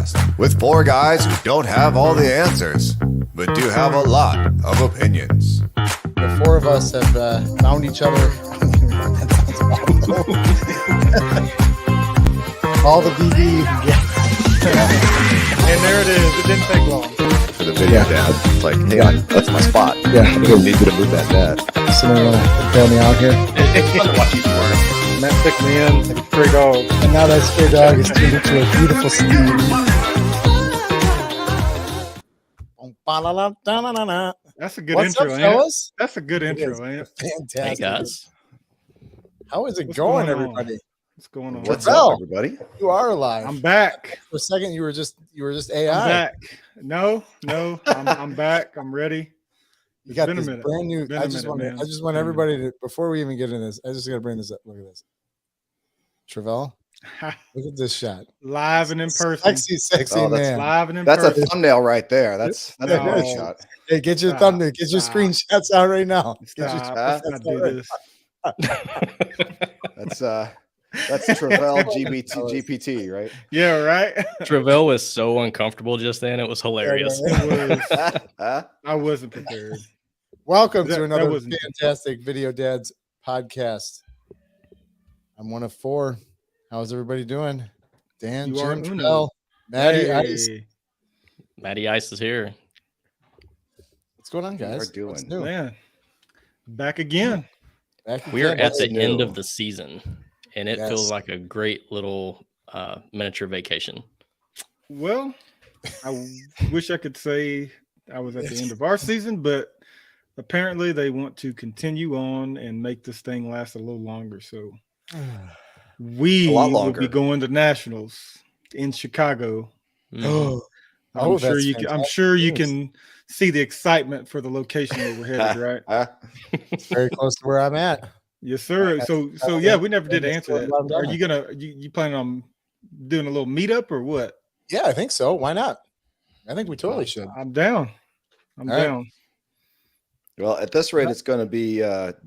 podcast with four guys who don't have all the answers, but do have a lot of opinions. The four of us have found each other. All the BB you can get. And there it is. It didn't take long. For the video dad, it's like, hey, that's my spot. Yeah. I think I need you to move that net. Somebody want to bail me out here? It's fun to watch you squirt. Matt took me in like a stray dog. And now that stray dog is turned into a beautiful steed. That's a good What's intro, up, ain't it? fellas? That's a good It intro, is ain't it? fantastic. Hey, guys. How is it What's going, going on? everybody? What's going on? What's Trevelle. up, everybody? You are alive. I'm back. For a second, you were just AI. I'm back. No, I'm back. I'm ready. You got Been a this minute. brand new. Been a I just minute, man. want everybody to, before we even get into this, I just got to bring this up. Look at this. Trevelle, look at this shot. Live and in person. Sexy Oh, that's man. Live and in That's a person. thumbnail right there. That's a No. great shot. Hey, get your Stop. thumbnail, get your Stop. screenshots out right now. Get your- Stop. Huh? Let's not do this. That's Trevelle GPT, right? Yeah, right. Trevelle was so uncomfortable just then. It was hilarious. I wasn't prepared. Welcome That- to that another wasn't- fantastic Video Dads podcast. I'm one of four. How's everybody doing? Dan, You are Jim, uno. Trevelle, Maddie, Ice. Hey, Matty Ice is here. What's going on, We are guys? doing. What's new? man, back again. Back We are again. at the new? end of the season, and it Yes. feels like a great little miniature vacation. Well, I wish I could say I was at the end of our season, but apparently they want to continue on and make this thing last a little longer. So we A lot will longer. be going to nationals in Chicago. Mhm. Oh, I'm sure that's you can. I'm fantastic sure you news. can see the excitement for the location where we're headed, right? It's very close to where I'm at. Yes, sir. So yeah, we never did answer that. Are you gonna you planning on doing a little meetup or what? Yeah, I think so. Why not? I think we totally should. I'm down. I'm All right. down. Well, at this rate, it's going to be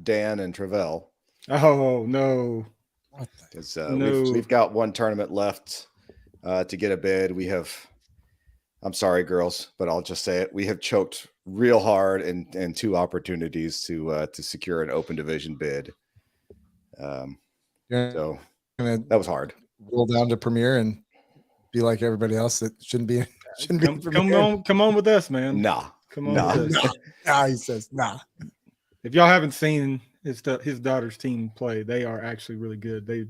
Dan and Trevelle. Oh no. What the- Because No. we've got one tournament left to get a bid. We have, I'm sorry, girls, but I'll just say it. We have choked real hard in two opportunities to secure an open division bid. You're So gonna that was hard. roll down to Premiere and be like everybody else that shouldn't be. Shouldn't be in Come on with us, man. Nah. Come on Nah. with us. Nah, he says nah. If y'all haven't seen his daughter's team play, they are actually really good. They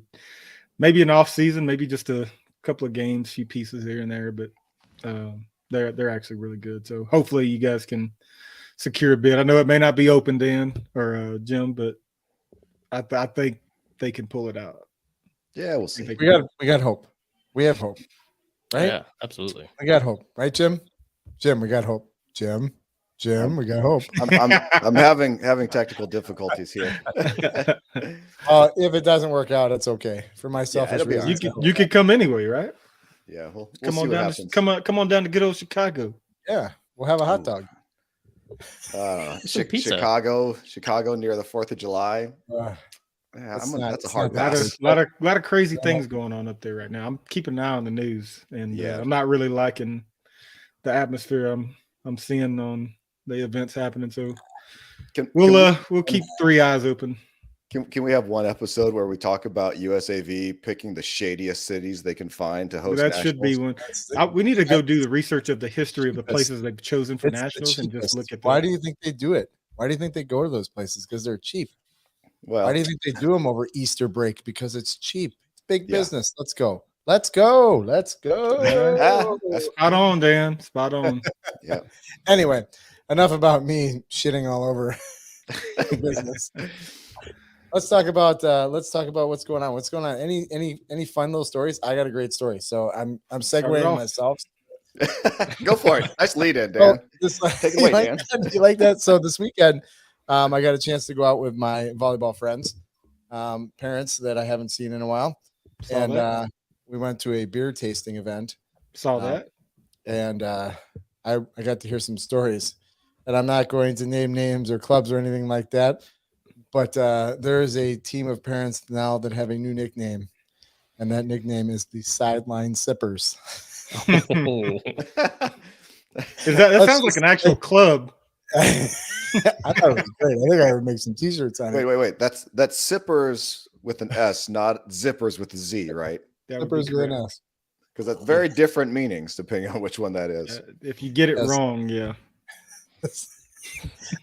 maybe an off season, maybe just a couple of games, few pieces here and there, but they're actually really good. So hopefully you guys can secure a bid. I know it may not be open, Dan or Jim, but I think they can pull it out. Yeah, we'll see. I think We got hope. We have hope, right? Yeah, absolutely. We got hope, right, Jim? Jim, we got hope. Jim, we got hope. I'm having technical difficulties here. If it doesn't work out, it's okay. For myself, it'll be all right. you could come anyway, right? Yeah, we'll Come see on what down. happens. Come on down to good old Chicago. Yeah, we'll have a hot dog. Some pizza. Chicago near the 4th of July. Yeah, It's that's a not hard bad. pass. lot of crazy things going on up there right now. I'm keeping an eye on the news, and Yeah. I'm not really liking the atmosphere I'm seeing on the events happening. So we'll keep 3 eyes open. Can we have one episode where we talk about USAV picking the shadiest cities they can find to host? That should be one. We need to go do the research of the history of the places they've chosen for It's the nationals and just cheapest. look at that. Why do you think they do it? Why do you think they go to those places? Because they're cheap. Well, Why do you think they do them over Easter break? Because it's cheap. It's big Yeah. business. Let's go. Let's go. Let's go. Spot on, Dan. Spot on. yeah. Anyway, enough about me shitting all over business. Let's talk about what's going on. What's going on? Any fun little stories? I got a great story. So I'm segueing off. myself. Go for it. Nice lead in, Oh, Dan. take Take it away, Dan. You like that? So this weekend, I got a chance to go out with my volleyball friends, parents that I haven't seen in a while, Saw and that. we went to a beer tasting event. Saw that. And I got to hear some stories, and I'm not going to name names or clubs or anything like that, but there is a team of parents now that have a new nickname, and that nickname is the Sideline Sippers. That Let's sounds like just an actual say- club. I thought it was great. I think I would make some T-shirts on it. Wait. That's zippers with an S, not zippers with a Z, right? That would be Zippers with an correct. S. Because that's very different meanings depending on which one that is. If you get it Yes. wrong, yeah. That's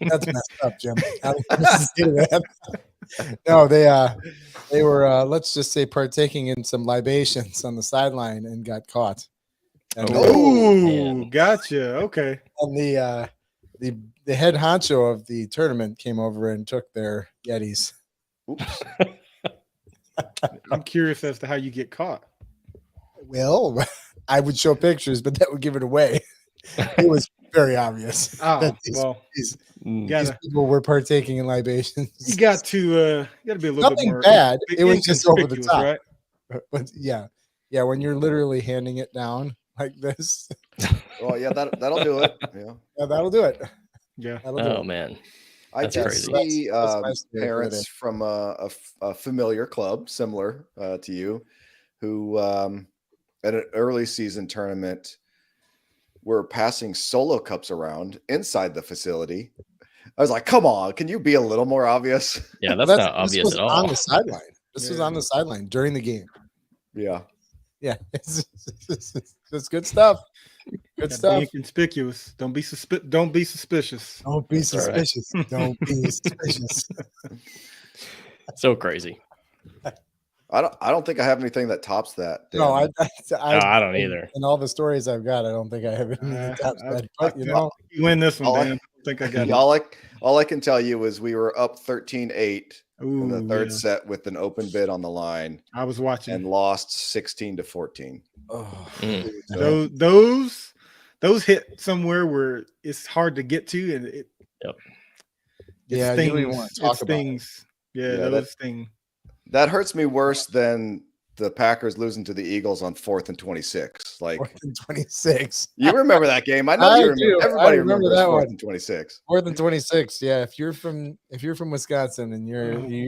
messed up, Jim. I was supposed to say that. No, they were let's just say partaking in some libations on the sideline and got caught. And, Oh, man. gotcha. Okay. and the head honcho of the tournament came over and took their Yetis. Oops. I'm curious as to how you get caught. Well, I would show pictures, but that would give it away. It was very obvious Oh, that these well, these gotta, people were partaking in libations. you got to be a little bit Nothing more bad. It was just over the inconspicuous, top. right? But yeah, when you're literally handing it down like this, Well, yeah, that'll do it. Yeah. yeah, that'll do it. Yeah. That'll do Oh it. man. I That's did crazy. see That's my story for the parents day. from a familiar club similar to you who at an early season tournament were passing solo cups around inside the facility. I was like, come on, can you be a little more obvious? Yeah, Well, that's not this obvious was at on all. the sideline. This was Yeah. on the sideline during the game. Yeah. Yeah, it's good stuff. Good Gotta be stuff. inconspicuous. Don't be suspicious. Don't be That's right. suspicious. Don't be suspicious. So crazy. I don't think I have anything that tops that. Dan. No, I don't either. In all the stories I've got, I don't think I have anything that tops that. But you know, You win this one, All I- Dan. I think I got it. all I can tell you is we were up 13-8 in the Ooh, third yeah. set with an open bid on the line I was watching. and lost 16-14. oh, Mm. So, Those hit somewhere where it's hard to get to, and it yeah, you don't even want to talk about it. stings. Yeah, Yeah, those sting. that hurts me worse than the Packers losing to the Eagles on 4th and 26. Like 4th and 26. you remember that game? I know I you remember. do. I Everybody remember remembers that 4th one. and 26. 4th and 26. Yeah, if you're from Wisconsin and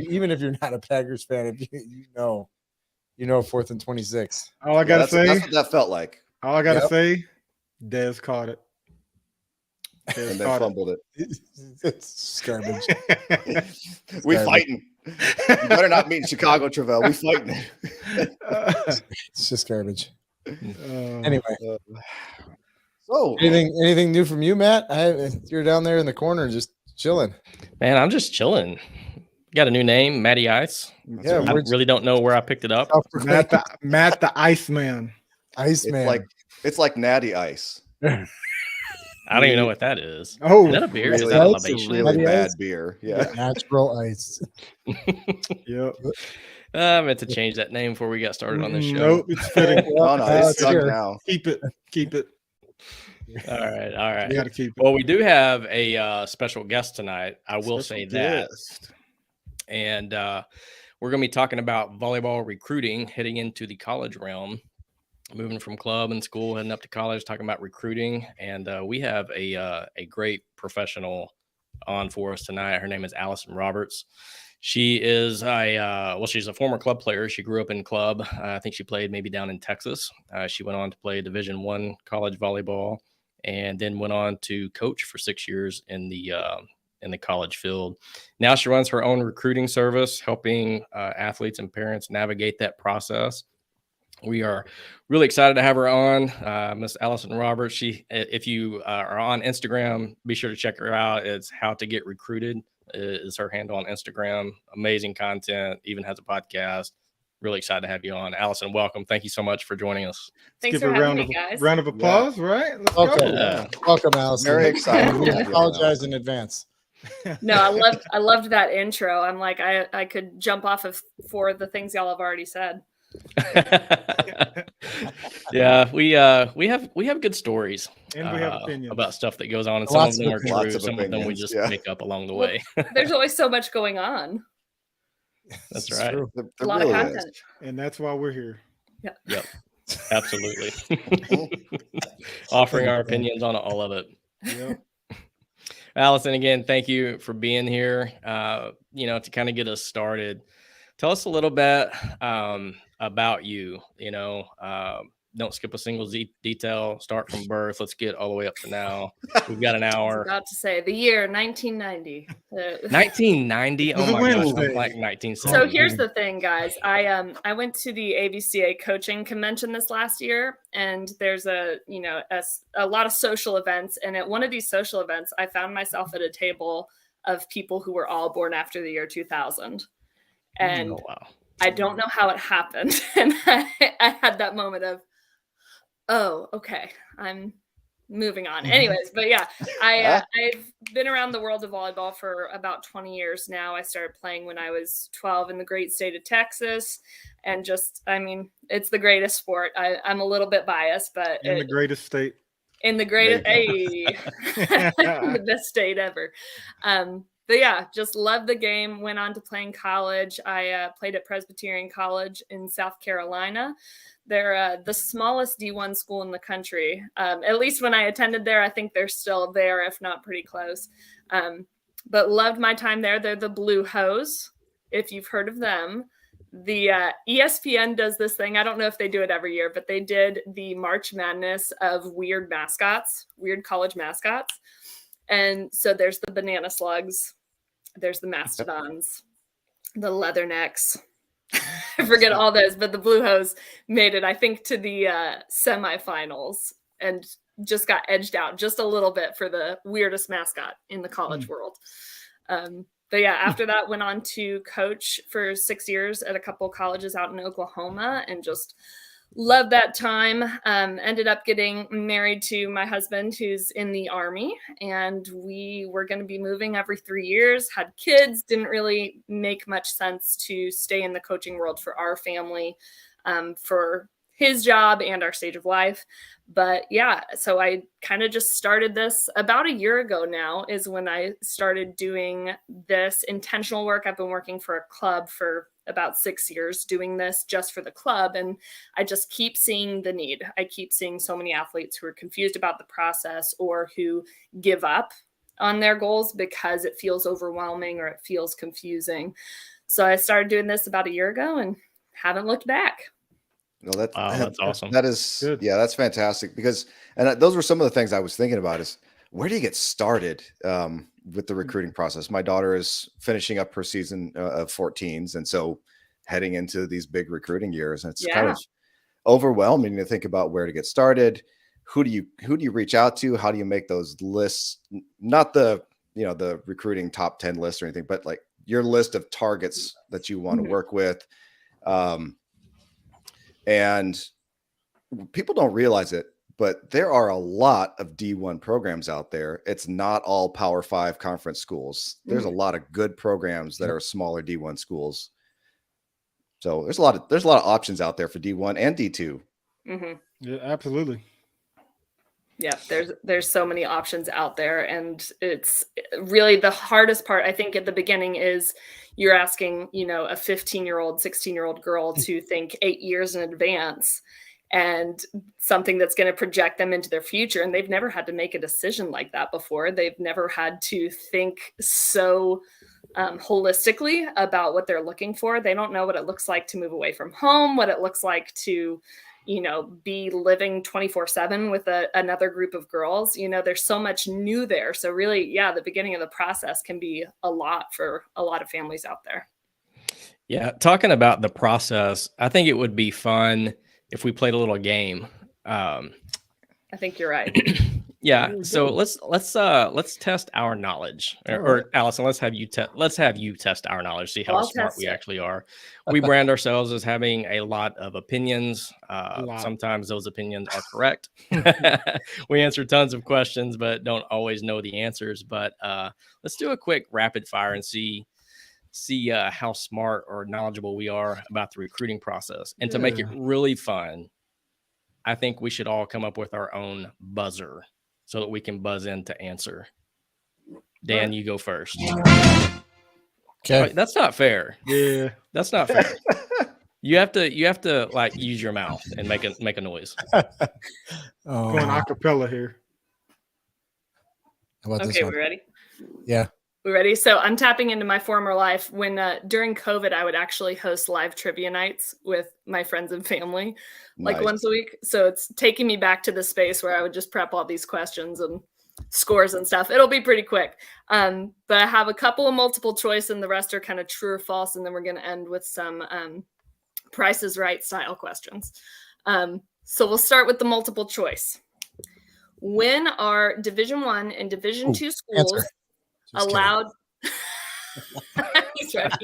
even if you're not a Packers fan, if you know 4th and 26. All I gotta that's say, what that felt like. all I gotta Yep. say, Dez caught it. Dez And they caught fumbled it. It's garbage. it. We Garbage. fighting. You better not meet in Chicago, Trevelle. We fighting. It's just garbage. Anyway, Anyway, So anything new from you, Matt? You're down there in the corner just chilling. Man, I'm just chilling. Got a new name, Matty Ice. Yeah, I really don't know where I picked it up. Matt the Iceman. Iceman. it's like Natty Ice. I don't even know what that is. Oh, Is that a beer? Is Really, that a Ice? libation? really Natty bad Ice? beer. Yeah. Natural ice. Yep. I meant to change that name before we got started on this show. Nope, it's fitting. Oh no, it's it's stuck here. now. Keep it. All right. You gotta keep it. Well, we do have a special guest tonight. I will say that. Yes. And we're going to be talking about volleyball recruiting heading into the college realm, moving from club and school, heading up to college, talking about recruiting. And we have a great professional on for us tonight. Her name is Allison Roberts. She is she's a former club player. She grew up in club. I think she played maybe down in Texas. She went on to play Division I college volleyball and then went on to coach for 6 years in the college field. Now she runs her own recruiting service, helping athletes and parents navigate that process. We are really excited to have her on, Miss Allison Roberts. If you are on Instagram, be sure to check her out. It's How to Get Recruited is her handle on Instagram. Amazing content, even has a podcast. Really excited to have you on. Allison, welcome. Thank you so much for joining us. Thanks Give for a having round me, of guys. round of applause, right? Let's go. Okay. Yeah. Welcome, Allison. Very excited. We to have you on, apologize in advance. No, I loved that intro. I'm like, I could jump off of 4 of the things y'all have already said. Yeah, we have good stories And we have opinions about stuff that goes on, and some Lots of them of are opinions. true. Lots of Some of them we opinions, just yeah. make up along the Well, way. There's always so much going on. That's It's right. true. There A lot really of is. content. and that's why we're here. Absolutely. Offering our opinions on all of it. Yep. Allison, again, thank you for being here. To kind of get us started, tell us a little bit about you. Don't skip a single detail. Start from birth. Let's get all the way up to now. We've got an I was hour. about to say the year 1990. 1990. Oh This is my gosh, I'm Wednesday. like 1970. So here's the thing, guys. I went to the AVCA coaching convention this last year, and there's a lot of social events. And at one of these social events, I found myself at a table of people who were all born after the year 2000. And Oh, wow. I don't know how it happened. And I had that moment of, oh, okay, I'm moving on. Anyways, but yeah, I've been around the world of volleyball for about 20 years now. I started playing when I was 12 in the great state of Texas, and it's the greatest sport. I'm a little bit biased, but In the greatest state. in the greatest, the best state ever. But yeah, just loved the game. Went on to play in college. I played at Presbyterian College in South Carolina. They're the smallest D1 school in the country. At least when I attended there, I think they're still there, if not pretty close. But loved my time there. They're the Blue Hose, if you've heard of them. The ESPN does this thing. I don't know if they do it every year, but they did the March Madness of weird mascots, weird college mascots. And so there's the banana slugs, there's the mastodons, the leathernecks. I forget all those, but the Blue Hose made it, I think, to the semifinals and just got edged out just a little bit for the weirdest mascot in the college world. But yeah, after that, went on to coach for 6 years at a couple colleges out in Oklahoma, and just loved that time. Ended up getting married to my husband, who's in the Army, and we were going to be moving every 3 years, had kids. Didn't really make much sense to stay in the coaching world for our family, for his job and our stage of life. But yeah, so I kind of just started this about a year ago now is when I started doing this intentional work. I've been working for a club for about 6 years, doing this just for the club. And I just keep seeing the need. I keep seeing so many athletes who are confused about the process or who give up on their goals because it feels overwhelming or it feels confusing. So I started doing this about a year ago and haven't looked back. No, that's awesome. That is Good. Yeah, that's fantastic, because those were some of the things I was thinking about is where do you get started with the recruiting process? My daughter is finishing up her season of 14s, and so heading into these big recruiting years, and it's kind of overwhelming to think about where to get started. Who do you reach out to? How do you make those lists? Not the recruiting top 10 list or anything, but like your list of targets that you want to work with. And people don't realize it, but there are a lot of D1 programs out there. It's not all Power 5 conference schools. There's a lot of good programs that are smaller D1 schools. So there's a lot of options out there for D1 and D2. Mm-hmm. Yeah, absolutely. Yeah, there's so many options out there, and it's really the hardest part, I think, at the beginning is you're asking, a 15-year-old, 16-year-old girl to think 8 years in advance and something that's going to project them into their future. And they've never had to make a decision like that before. They've never had to think so holistically about what they're looking for. They don't know what it looks like to move away from home, what it looks like to be living 24/7 with another group of girls. There's so much new there. So really, the beginning of the process can be a lot for a lot of families out there. Yeah. Talking about the process, I think it would be fun if we played a little game. I think you're right. Yeah. So let's test our knowledge, or Allison, let's have you test our knowledge. See how smart we actually are. We brand ourselves as having a lot of opinions. Sometimes those opinions are correct. We answer tons of questions, but don't always know the answers. But let's do a quick rapid fire and see how smart or knowledgeable we are about the recruiting process. And to make it really fun, I think we should all come up with our own buzzer so that we can buzz in to answer. Dan, you go first. Okay. That's not fair. Yeah. That's not fair. You have to like use your mouth and make a noise. Going a cappella here. How about this Okay, one? we ready? Yeah. We ready? So I'm tapping into my former life when during COVID, I would actually host live trivia nights with my friends and family like Nice. once a week. So it's taking me back to the space where I would just prep all these questions and scores and stuff. It'll be pretty quick. But I have a couple of multiple choice and the rest are kind of true or false. And then we're going to end with some Price is Right style questions. So we'll start with the multiple choice. When are Division I and Division II schools Answer. Just allowed? He's ready.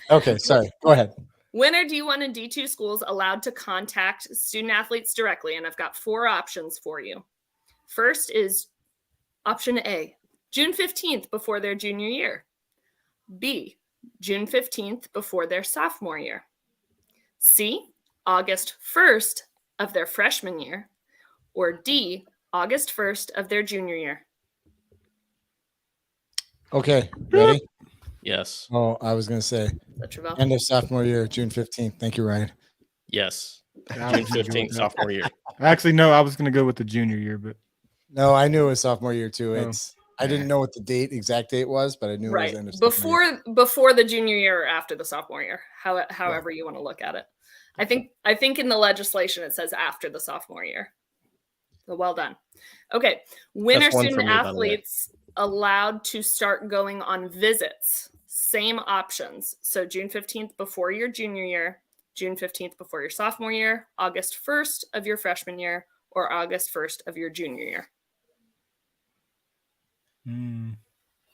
Okay, sorry. Go ahead. When are D1 and D2 schools allowed to contact student athletes directly? And I've got 4 options for you. First is option A, June 15th before their junior year. B, June 15th before their sophomore year. C, August 1st of their freshman year. Or D, August 1st of their junior year. Okay, ready? Yes. Oh, I was going to say Is that Trevelle? end of sophomore year, June 15th. Thank you, Ryan. Yes. I June was gonna go 15th, with that. sophomore year. Actually, no, I was going to go with the junior year, but No, I knew it was sophomore year too. Oh. I didn't know what the exact date was, but I knew Right. it was end of sophomore year. Before the junior year or after the sophomore year, however you want to look at it. I think in the legislation it says after the sophomore year. So well done. Okay. When That's are one for student me, by the way. athletes allowed to start going on visits? Same options. So June 15th before your junior year, June 15th before your sophomore year, August 1st of your freshman year, or August 1st of your junior year.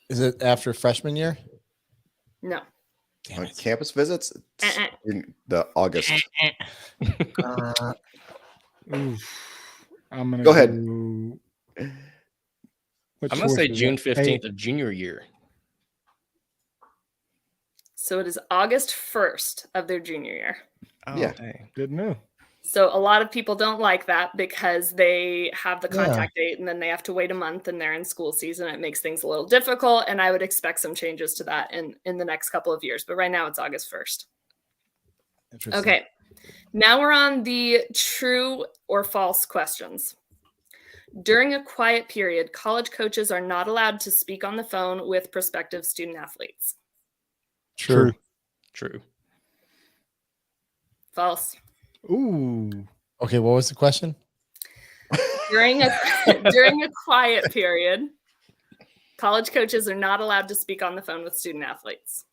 Is it after freshman year? No. Damn On it. campus visits, it's in the August. oof. I'm going to Go ahead. What I'm going to choice say was June that? 15th of junior year. So it is August 1st of their junior year. Oh, Yeah. dang. Didn't know. So a lot of people don't like that because they have the Yeah. contact date and then they have to wait a month and they're in school season. It makes things a little difficult. And I would expect some changes to that in the next couple of years. But right now it's August 1st. Interesting. Okay. Now we're on the true or false questions. During a quiet period, college coaches are not allowed to speak on the phone with prospective student athletes. True. True. False. Ooh. Okay, what was the question? During a quiet period, college coaches are not allowed to speak on the phone with student athletes.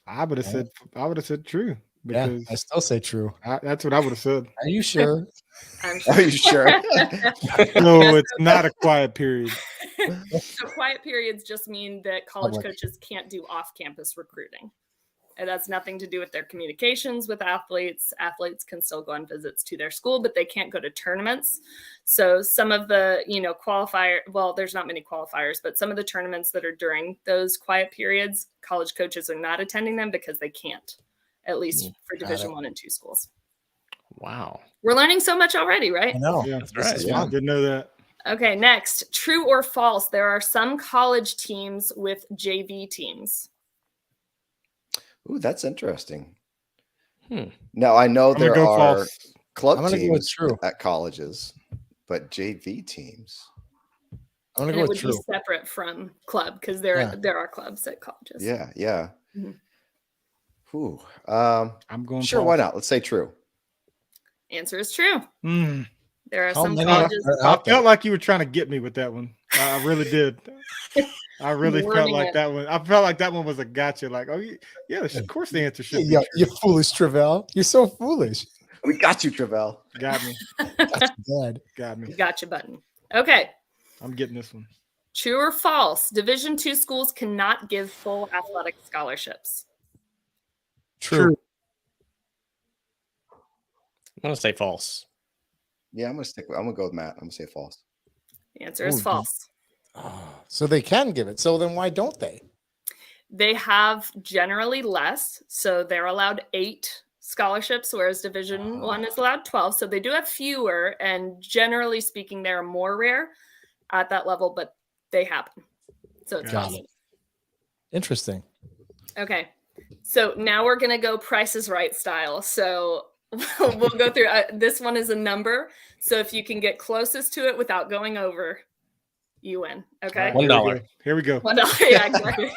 I would have said true Yeah, because I still say true. that's what I would have said. Are you sure? I'm Are you sure? No, it's not a quiet period. So quiet periods just mean that college Public. coaches can't do off-campus recruiting. And that's nothing to do with their communications with athletes. Athletes can still go on visits to their school, but they can't go to tournaments. So some of the, there's not many qualifiers, but some of the tournaments that are during those quiet periods, college coaches are not attending them because they can't, at least for Division I and II schools. Wow. We're learning so much already, right? I know. Yeah, That's right. is I fun. didn't know that. Okay, next, true or false? There are some college teams with JV teams. Ooh, that's interesting. Hmm. Now I know I'm gonna there go are false. club I'm gonna go with teams true. at colleges, but JV teams. I'm gonna And go it with would true. be separate from club because Yeah. there are clubs at colleges. Yeah, yeah. Mhm. Ooh, I'm going sure. false. Why not? Let's say true. Answer is true. Mm. There are How some many colleges. are I out there? felt like you were trying to get me with that one. I really did. I really felt Wording like it. that one. I felt like that one was a gotcha. Like, oh yeah, of course the answer should be Yeah, true. you foolish Trevelle. You're so foolish. We got you, Trevelle. Got me. That's bad. Got me. Gotcha button. Okay. I'm getting this one. True or false? Division II schools cannot give full athletic scholarships. True. I'm going to say false. Yeah, I'm gonna go with Matt. I'm gonna say false. The answer is Ooh, false. Oh, so they can give it. So then why don't they? They have generally less. So they're allowed 8 scholarships, whereas Division I is allowed 12. So they do have fewer. And generally speaking, they're more rare at that level, but they happen. So it's Got false. it. Interesting. Okay. So now we're going to go Price is Right style. So we'll go through. This one is a number. So if you can get closest to it without going over, you win. Okay. All right, $1. Here we go. $1. Yeah, exactly.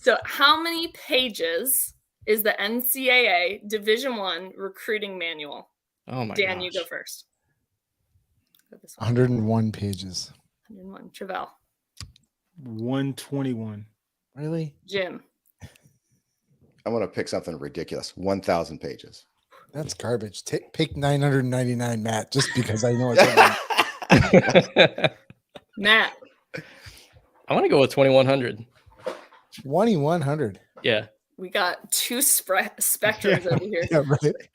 So how many pages is the NCAA Division I recruiting manual? Oh my Dan, gosh. you go first. Go this way. 101 pages. 101. Trevelle. 121. Really? Jim. I'm going to pick something ridiculous. 1,000 pages. That's garbage. Pick 999, Matt, just because I know it's Matt. I want to go with 2100. 2100. Yeah. We got two spectrums over here. Yeah,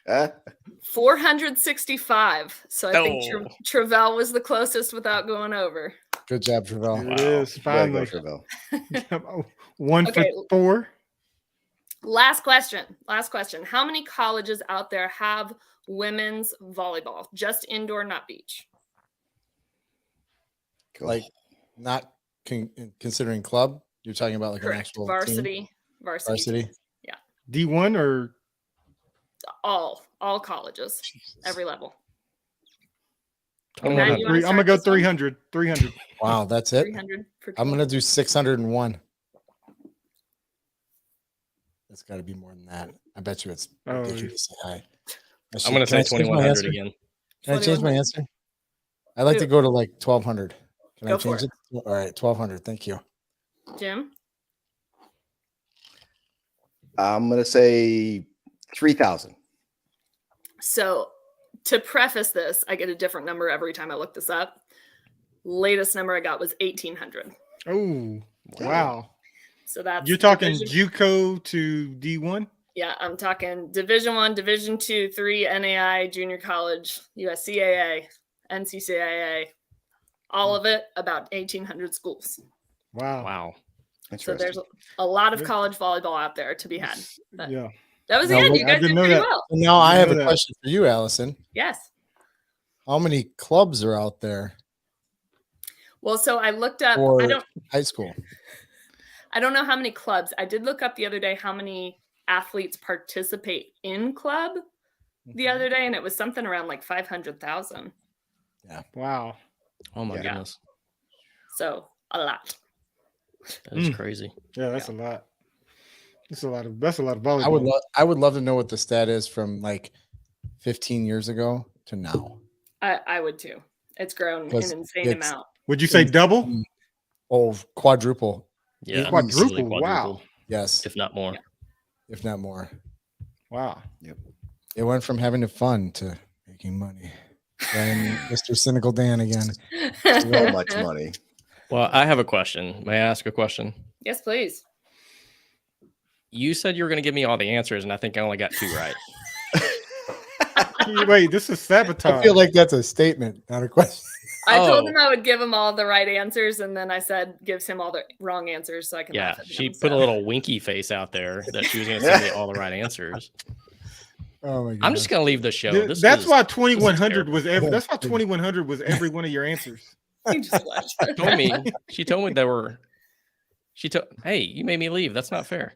right. 465. So I think Oh. Trevelle was the closest without going over. Good job, Trevelle. Here it is. Way to go, Finally. Trevelle. 1 Okay. for 4. Last question. How many colleges out there have women's volleyball? Just indoor, not beach. Cool. Like, not considering club, you're talking about like an Correct. actual Varsity. team? Varsity. Varsity. D1 or All colleges, every level. 2100. you wanna I'm start gonna go this one? 300. 300. Wow, that's it. 300 for I'm 20. gonna do 601. It's got to be more than that. I bet you it's Oh, ridiculously high. I'm going to say Can I change my 2100 answer? again. Can I change my 2100. answer? I like to Who? go to like 1200. Can Go I for change it? All right, 1200. Thank you. Jim. I'm going to say 3,000. So to preface this, I get a different number every time I look this up. Latest number I got was 1,800. Oh, wow. So that's You're talking division- JUCO to D1? Yeah, I'm talking Division I, Division II, 3, NAI, junior college, USCAA, NCCAA, all of it about 1,800 schools. Wow. Wow. So there's a lot of college volleyball out there to be had. But Yeah. that was Now, good. look, You I guys did didn't know pretty that. well. So now I have know a that. question for you, Allison. Yes. How many clubs are out there Well, so I looked up. for I don't high school? know how many clubs. I did look up the other day how many athletes participate in club the other day, and it was something around like 500,000. Wow. Oh my Yeah. goodness. So a lot. That is Mm. crazy. Yeah, that's a lot. That's a lot of volleyball. I would love to know what the stat is from like 15 years ago to now. I would too. It's grown Because an insane it's- amount. Would you say double? Oh, quadruple. Yeah. Quadruple. easily Wow. Yes, If not more. if not more. Wow. It went from having fun to making money. And Mr. Cynical Dan again. So much money. Well, I have a question. May I ask a question? Yes, please. You said you were going to give me all the answers, and I think I only got 2 right. Wait, this is sabotage. I feel like that's a statement, not a question. I told Oh. him I would give him all the right answers, and then I said gives him all the wrong answers so I can Yeah, laugh at she him, put a so. little winky face out there that she was going to send me all the right answers. Oh my god. I'm just going to leave the show. This That's is- why 2100 was terrible. that's why 2100 was every one of your answers. You just watched. She told me there were. Hey, you made me leave. That's not fair.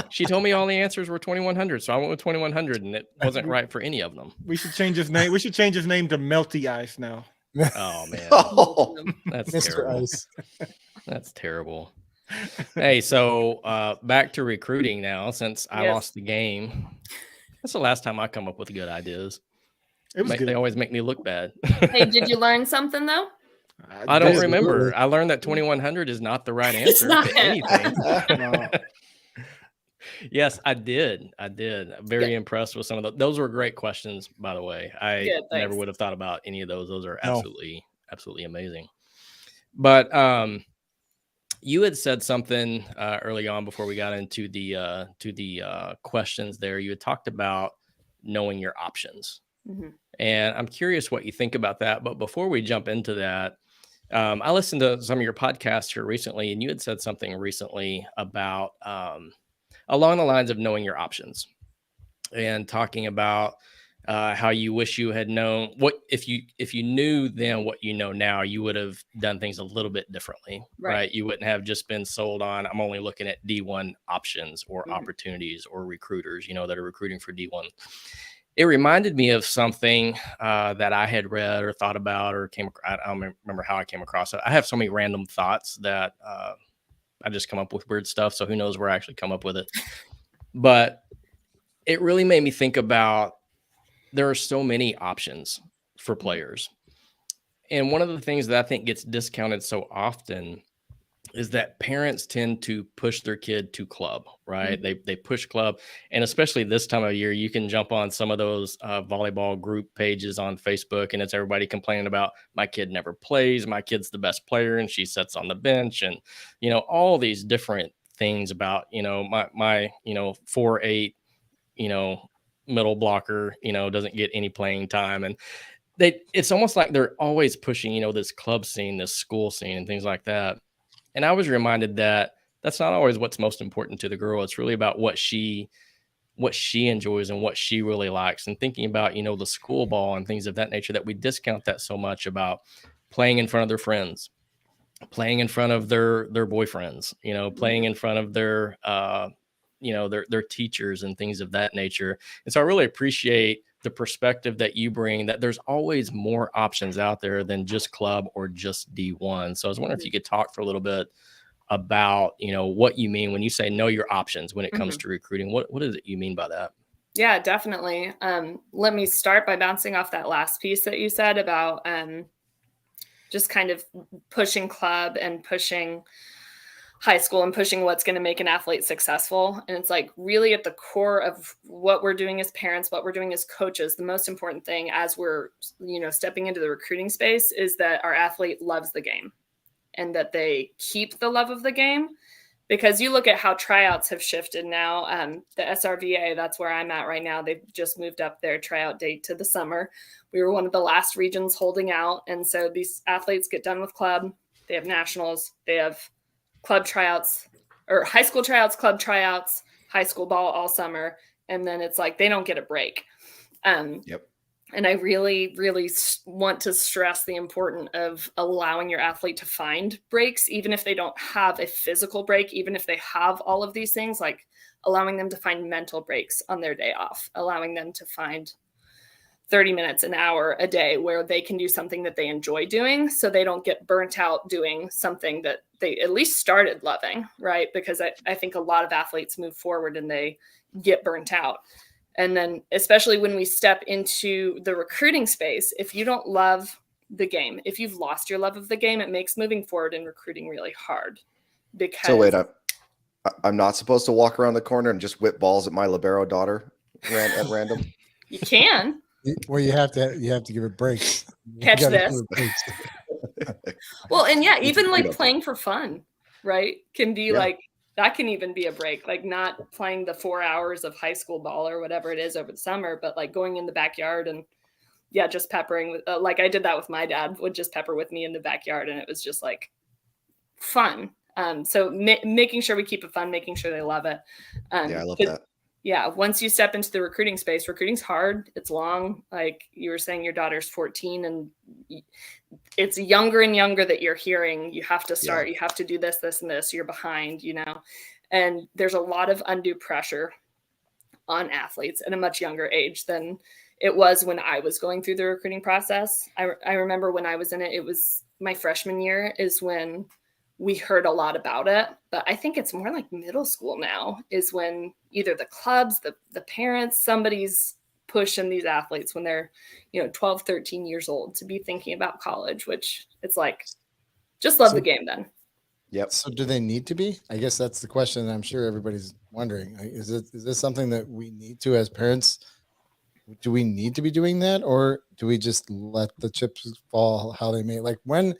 She told me all the answers were 2100, so I went with 2100, and it wasn't right for any of them. We should change his name. We should change his name to Melty Ice now. Oh man, Oh, that's Mr. terrible. Ice. That's terrible. Hey, so back to recruiting now. Since I Yes. lost the game, that's the last time I come up with good ideas. It was They good. always make me look bad. Hey, did you learn something though? I don't did. remember. I learned that 2100 is not the right It's answer not. to anything. No. Yes, I did. I'm very impressed with some of those. Those were great questions, by the way. I Good, never thanks. would have thought about any of those. Those are No. absolutely amazing. But you had said something early on before we got into the questions there. You had talked about knowing your options. Mhm. And I'm curious what you think about that. But before we jump into that, I listened to some of your podcasts here recently, and you had said something recently about along the lines of knowing your options and talking about how you wish you had known what if you knew then what you know now, you would have done things a little bit differently, right? You wouldn't have just been sold on I'm only looking at D1 options or Mhm. opportunities or recruiters, that are recruiting for D1. it reminded me of something that I had read or thought about or came across. I don't remember how I came across it. I have so many random thoughts that I just come up with weird stuff. So who knows where I actually come up with it. But it really made me think about there are so many options for players. And one of the things that I think gets discounted so often is that parents tend to push their kid to club, right? They push club. And especially this time of year, you can jump on some of those volleyball group pages on Facebook, and it's everybody complaining about my kid never plays. My kid's the best player and she sits on the bench, and, you know, all these different things about, you know, my, you know, 4'8", you know, middle blocker, you know, doesn't get any playing time. And it's almost like they're always pushing, you know, this club scene, this school scene and things like that. And I was reminded that that's not always what's most important to the girl. It's really about what she enjoys and what she really likes. And thinking about, you know, the school ball and things of that nature, that we discount that so much about playing in front of their friends, playing in front of their boyfriends, you know, playing in front of their, you know, their teachers and things of that nature. And so I really appreciate the perspective that you bring, that there's always more options out there than just club or just D1. So I was wondering if you could talk for a little bit about, you know, what you mean when you say know your options when it comes to recruiting. What is it you mean by that? Yeah, definitely. Let me start by bouncing off that last piece that you said about just kind of pushing club and pushing high school and pushing what's going to make an athlete successful. And it's like really at the core of what we're doing as parents, what we're doing as coaches, the most important thing as we're, you know, stepping into the recruiting space is that our athlete loves the game and that they keep the love of the game. Because you look at how tryouts have shifted now. The SRVA, that's where I'm at right now. They've just moved up their tryout date to the summer. We were one of the last regions holding out. And so these athletes get done with club. They have nationals. They have club tryouts or high school tryouts, club tryouts, high school ball all summer. And then it's like they don't get a break. Yep. And I really, really want to stress the importance of allowing your athlete to find breaks, even if they don't have a physical break, even if they have all of these things, like allowing them to find mental breaks on their day off, allowing them to find 30 minutes, an hour a day where they can do something that they enjoy doing so they don't get burnt out doing something that they at least started loving, right? Because I think a lot of athletes move forward and they get burnt out. And then especially when we step into the recruiting space, if you don't love the game, if you've lost your love of the game, it makes moving forward in recruiting really hard. Because So wait, I'm not supposed to walk around the corner and just whip balls at my libero daughter at random? you can. Well, you have to give it breaks. Catch You gotta this. give it breaks. Well, and yeah, even like freedom. playing for fun, right? Can be Yeah. like, that can even be a break, like not playing the 4 hours of high school ball or whatever it is over the summer, but like going in the backyard and just peppering with, like I did that with my dad, would just pepper with me in the backyard. And it was just like fun. So making sure we keep it fun, making sure they love it. Yeah, I love that. Yeah. Once you step into the recruiting space, recruiting's hard. It's long. Like you were saying, your daughter's 14 and it's younger and younger that you're hearing you have to start, you have to do this, this, and this, you're behind, you know, and there's a lot of undue pressure on athletes at a much younger age than it was when I was going through the recruiting process. I remember when I was in it, it was my freshman year is when we heard a lot about it, but I think it's more like middle school now is when either the clubs, the parents, somebody's pushing these athletes when they're, 12, 13 years old to be thinking about college, which it's like, just love the game then. Yep. So do they need to be? I guess that's the question I'm sure everybody's wondering. Is this something that we need to as parents? Do we need to be doing that, or do we just let the chips fall how they may? Like when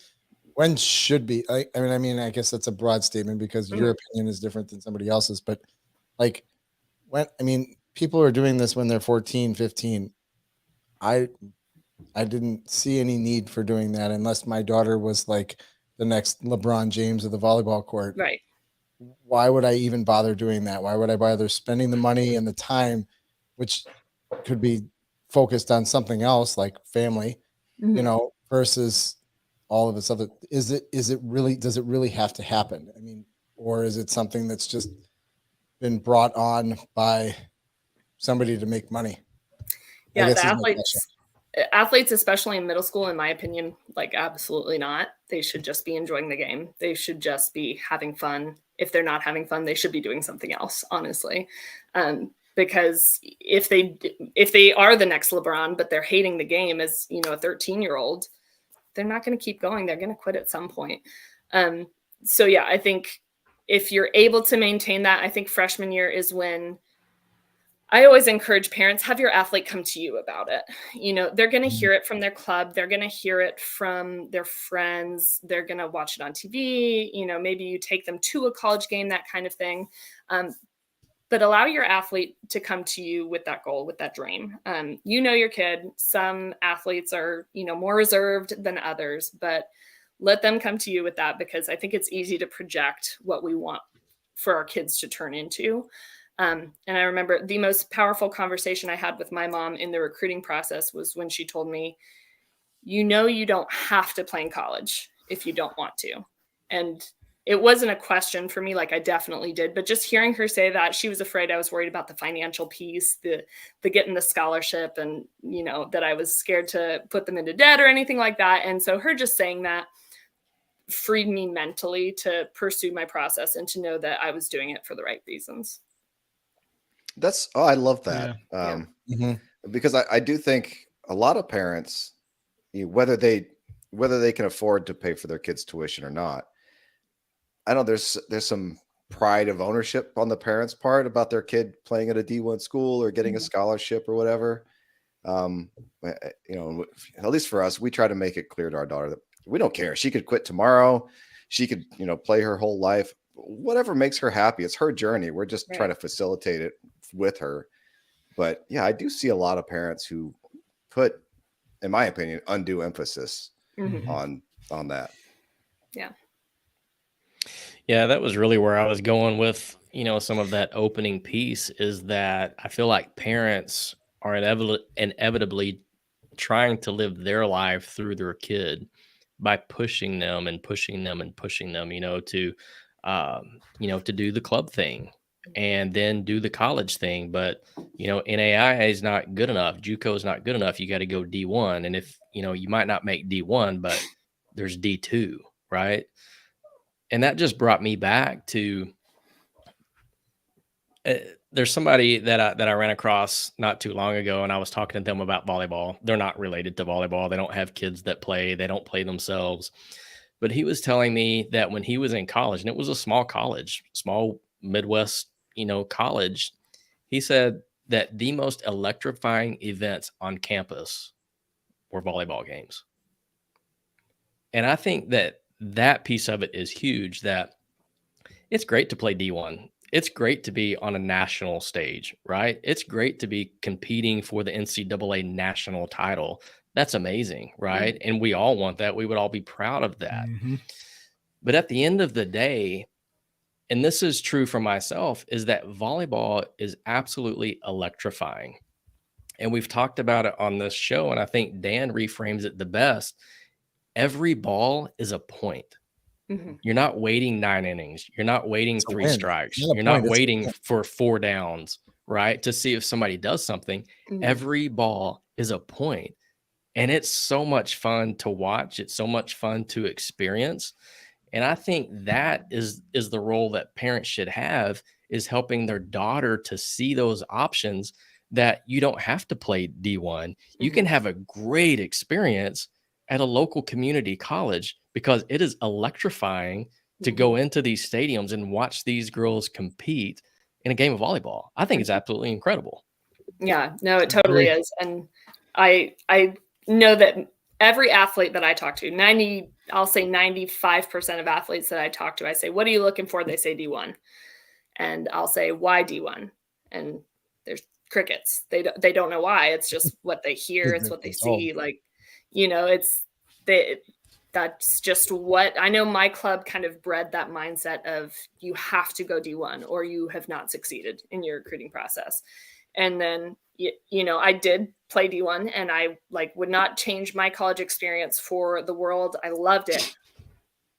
should be? I mean, I guess that's a broad statement because your opinion is different than somebody else's. But like people are doing this when they're 14, 15. I didn't see any need for doing that unless my daughter was like the next LeBron James of the volleyball court. Right. Why would I even bother doing that? Why would I bother spending the money and the time, which could be focused on something else like family, versus all of this other? Does it really have to happen? I mean, or is it something that's just been brought on by somebody to make money? Yeah, guess the is my question. athletes, especially in middle school, in my opinion, like absolutely not. They should just be enjoying the game. They should just be having fun. If they're not having fun, they should be doing something else, honestly. Because if they are the next LeBron, but they're hating the game as, you know, a 13-year-old, they're not going to keep going. They're going to quit at some point. So yeah, I think if you're able to maintain that, I think freshman year is when I always encourage parents, have your athlete come to you about it. You know, they're going to hear it from their club. They're going to hear it from their friends. They're going to watch it on TV. You know, maybe you take them to a college game, that kind of thing. But allow your athlete to come to you with that goal, with that dream. You know your kid. Some athletes are, you know, more reserved than others, but let them come to you with that, because I think it's easy to project what we want for our kids to turn into. And I remember the most powerful conversation I had with my mom in the recruiting process was when she told me, you know, you don't have to play in college if you don't want to. And it wasn't a question for me, like I definitely did, but just hearing her say that, she was afraid I was worried about the financial piece, the getting the scholarship, and, you know, that I was scared to put them into debt or anything like that. And so her just saying that freed me mentally to pursue my process and to know that I was doing it for the right reasons. I love that. Mhm. Because I do think a lot of parents, whether they can afford to pay for their kids' tuition or not, I know there's some pride of ownership on the parents' part about their kid playing at a D1 school or getting a scholarship or whatever. You know, at least for us, we try to make it clear to our daughter that we don't care. She could quit tomorrow. She could, you know, play her whole life, whatever makes her happy. It's her journey. We're just trying to facilitate it with her. But yeah, I do see a lot of parents who put, in my opinion, undue emphasis on that. Yeah, that was really where I was going with, you know, some of that opening piece, is that I feel like parents are inevitably trying to live their life through their kid by pushing them and pushing them and pushing them, you know, to do the club thing and then do the college thing. But, you know, NAIA is not good enough. JUCO is not good enough. You got to go D1. And if, you know, you might not make D1, but there's D2, right? And that just brought me back to there's somebody that I ran across not too long ago, and I was talking to them about volleyball. They're not related to volleyball. They don't have kids that play. They don't play themselves. But he was telling me that when he was in college, and it was a small college, small Midwest, you know, college, he said that the most electrifying events on campus were volleyball games. And I think that piece of it is huge, that it's great to play D1. It's great to be on a national stage, right? It's great to be competing for the NCAA national title. That's amazing, right? And we all want that. We would all be proud of that. But at the end of the day, and this is true for myself, is that volleyball is absolutely electrifying. And we've talked about it on this show, and I think Dan reframes it the best. Every ball is a point. You're not waiting 9 innings. You're not waiting 3 strikes. You're not waiting for 4 downs, right, to see if somebody does something. Every ball is a point. And it's so much fun to watch. It's so much fun to experience. And I think that is the role that parents should have, is helping their daughter to see those options, that you don't have to play D1. You can have a great experience at a local community college, because it is electrifying to go into these stadiums and watch these girls compete in a game of volleyball. I think it's absolutely incredible. Yeah, no, it totally is. And I know that every athlete that I talk to, I'll say 95% of athletes that I talk to, I say, what are you looking for? They say D1. And I'll say, why D1? And there's crickets. They don't know why. It's just what they hear. It's what they see. Like, you know, that's just what I know. My club kind of bred that mindset of, you have to go D1 or you have not succeeded in your recruiting process. And then, you know, I did play D1, and I would not change my college experience for the world. I loved it.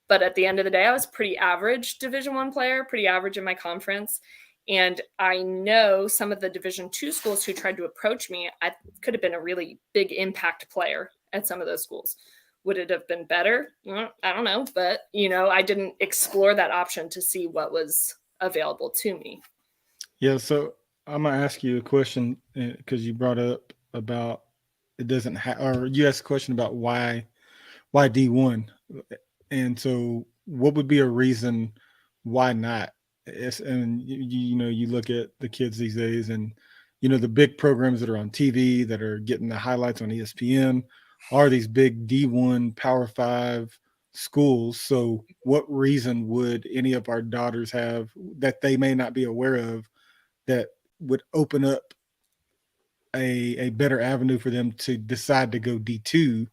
But at the end of the day, I was pretty average Division I player, pretty average in my conference. And I know some of the Division II schools who tried to approach me, I could have been a really big impact player at some of those schools. Would it have been better? I don't know. But, I didn't explore that option to see what was available to me. Yeah. So I'm going to ask you a question because you brought up about it doesn't have, or you asked a question about why D1. And so what would be a reason why not? And you look at the kids these days and, the big programs that are on TV that are getting the highlights on ESPN are these big D1 Power 5 schools. So what reason would any of our daughters have that they may not be aware of that would open up a better avenue for them to decide to go D2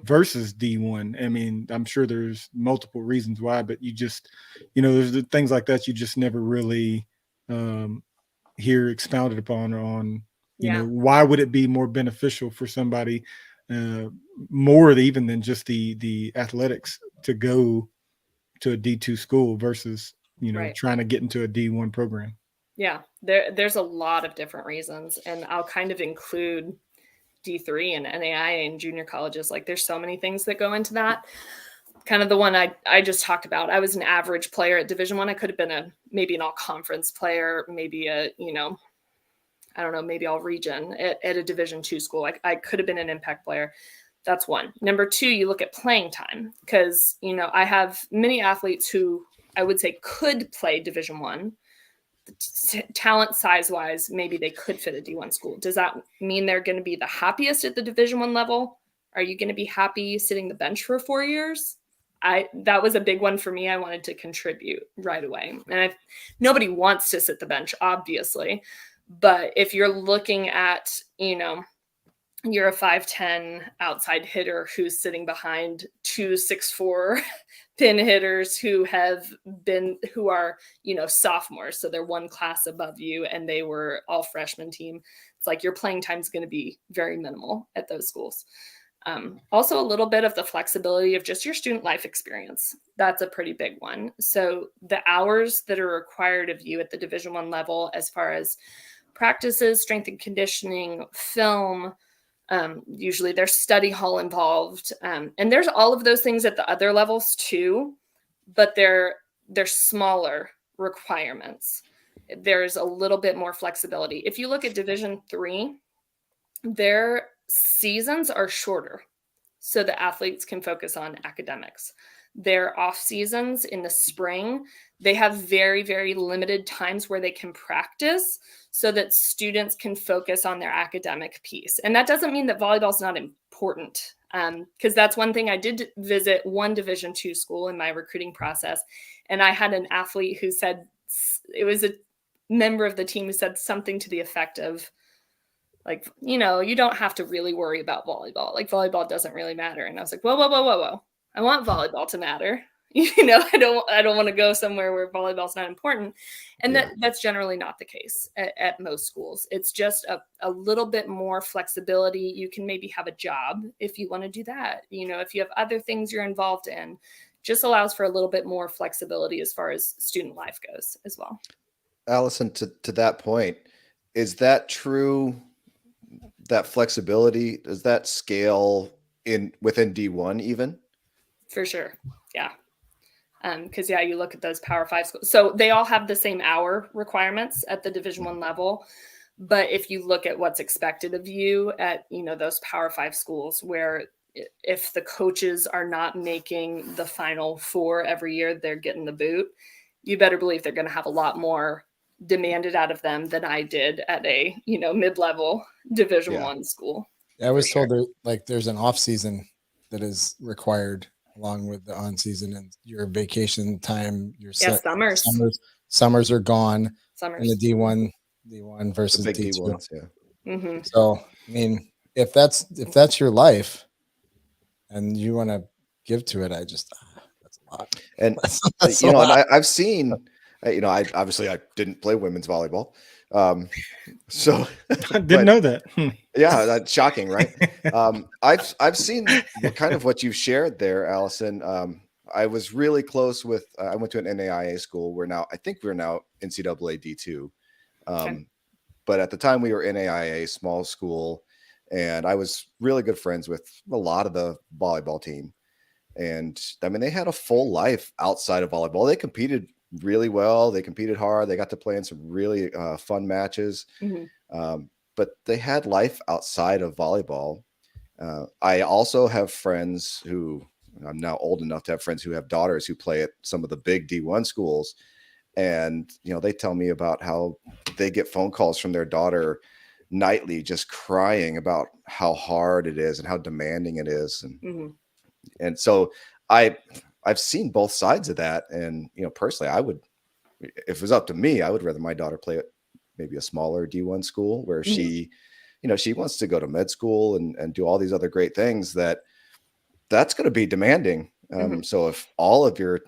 versus D1? I mean, I'm sure there's multiple reasons why, but you just, there's the things like that you just never really hear expounded upon on, why would it be more beneficial for somebody more even than just the athletics to go to a D2 school versus, Right. trying to get into a D1 program? Yeah, there's a lot of different reasons, and I'll kind of include D3 and NAIA and junior colleges. Like there's so many things that go into that. Kind of the one I just talked about. I was an average player at Division I. I could have been maybe an all conference player, maybe I don't know, maybe all region at a Division II school. I could have been an impact player. That's one. Number two, you look at playing time because, I have many athletes who I would say could play Division I. Talent size wise, maybe they could fit a D1 school. Does that mean they're going to be the happiest at the Division I level? Are you going to be happy sitting the bench for 4 years? That was a big one for me. I wanted to contribute right away. And nobody wants to sit the bench, obviously. But if you're looking at, you're a 5'10" outside hitter who's sitting behind 2 6'4" pin hitters who are, sophomores. So they're one class above you and they were all freshman team. It's like your playing time is going to be very minimal at those schools. Also a little bit of the flexibility of just your student life experience. That's a pretty big one. So the hours that are required of you at the Division I level, as far as practices, strength and conditioning, film, usually there's study hall involved. And there's all of those things at the other levels too, but they're smaller requirements. There's a little bit more flexibility. If you look at Division III, their seasons are shorter, so the athletes can focus on academics. Their off seasons in the spring, they have very, very limited times where they can practice so that students can focus on their academic piece. And that doesn't mean that volleyball is not important, because that's one thing. I did visit one Division II school in my recruiting process, and I had an athlete who said, it was a member of the team who said something to the effect of, like, you don't have to really worry about volleyball. Like, volleyball doesn't really matter. And I was like, whoa. I want volleyball to matter. I don't want to go somewhere where volleyball's not important. And that's generally not the case at most schools. It's just a little bit more flexibility. You can maybe have a job if you want to do that. If you have other things you're involved in, just allows for a little bit more flexibility as far as student life goes as well. Allison, to that point, is that true? That flexibility, does that scale within D1 even? For sure. Yeah. Because you look at those Power 5 schools. So they all have the same hour requirements at the Division I level. But if you look at what's expected of you at, those Power 5 schools, where if the coaches are not making the Final Four every year, they're getting the boot, you better believe they're going to have a lot more demanded out of them than I did at a, mid-level Division I school. I was told there's an off season that is required along with the on season, and your vacation time, your summers are gone. In the D1 versus the big D2. D1s, yeah. Mm-hmm. So, I mean, if that's your life and you want to give to it, that's a lot. And that's and I've seen, I didn't play women's volleyball. So I didn't know that. Yeah, that's shocking, right? I've seen kind of what you've shared there, Allison. I was really close with. I went to an NAIA school. I think we're now NCAA D2. Okay. But at the time we were NAIA, small school, and I was really good friends with a lot of the volleyball team. And I mean, they had a full life outside of volleyball. They competed really well. They competed hard. They got to play in some really fun matches. But they had life outside of volleyball. I also have friends who, I'm now old enough to have friends who have daughters who play at some of the big D1 schools. And, they tell me about how they get phone calls from their daughter nightly, just crying about how hard it is and how demanding it is. And so I've seen both sides of that. And, personally, if it was up to me, I would rather my daughter play at maybe a smaller D1 school where she wants to go to med school and do all these other great things that's going to be demanding. So if all of your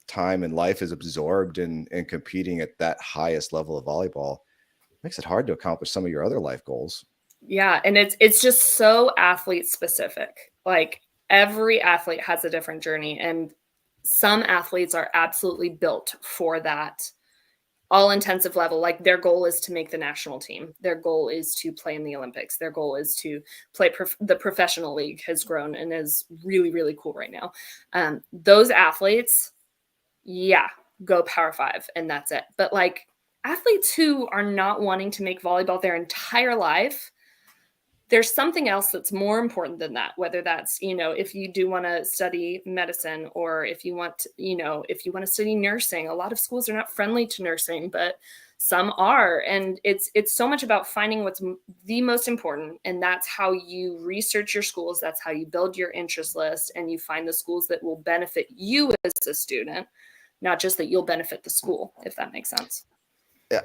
time and life is absorbed in competing at that highest level of volleyball, it makes it hard to accomplish some of your other life goals. Yeah. And it's just so athlete specific. Like every athlete has a different journey, and some athletes are absolutely built for that all intensive level. Like their goal is to make the national team. Their goal is to play in the Olympics. Their goal is to play the professional league has grown and is really, really cool right now. Those athletes, go Power 5 and that's it. But like athletes who are not wanting to make volleyball their entire life, there's something else that's more important than that, whether that's, if you do want to study medicine, or if you want to study nursing. A lot of schools are not friendly to nursing, but some are. And it's so much about finding what's the most important. And that's how you research your schools. That's how you build your interest list, and you find the schools that will benefit you as a student, not just that you'll benefit the school, if that makes sense.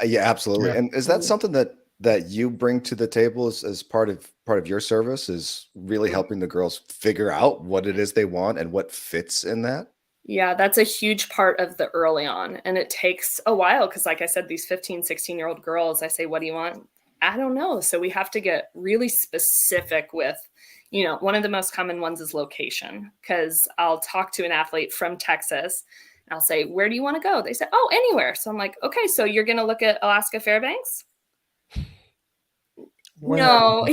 Yeah, absolutely. Yeah. And is that something that you bring to the table as part of your service, is really helping the girls figure out what it is they want and what fits in that? Yeah, that's a huge part of the early on. And it takes a while because, like I said, these 15, 16-year-old girls, I say, what do you want? I don't know. So we have to get really specific with, one of the most common ones is location, because I'll talk to an athlete from Texas and I'll say, where do you want to go? They say, oh, anywhere. So I'm like, okay, so you're going to look at Alaska Fairbanks? No,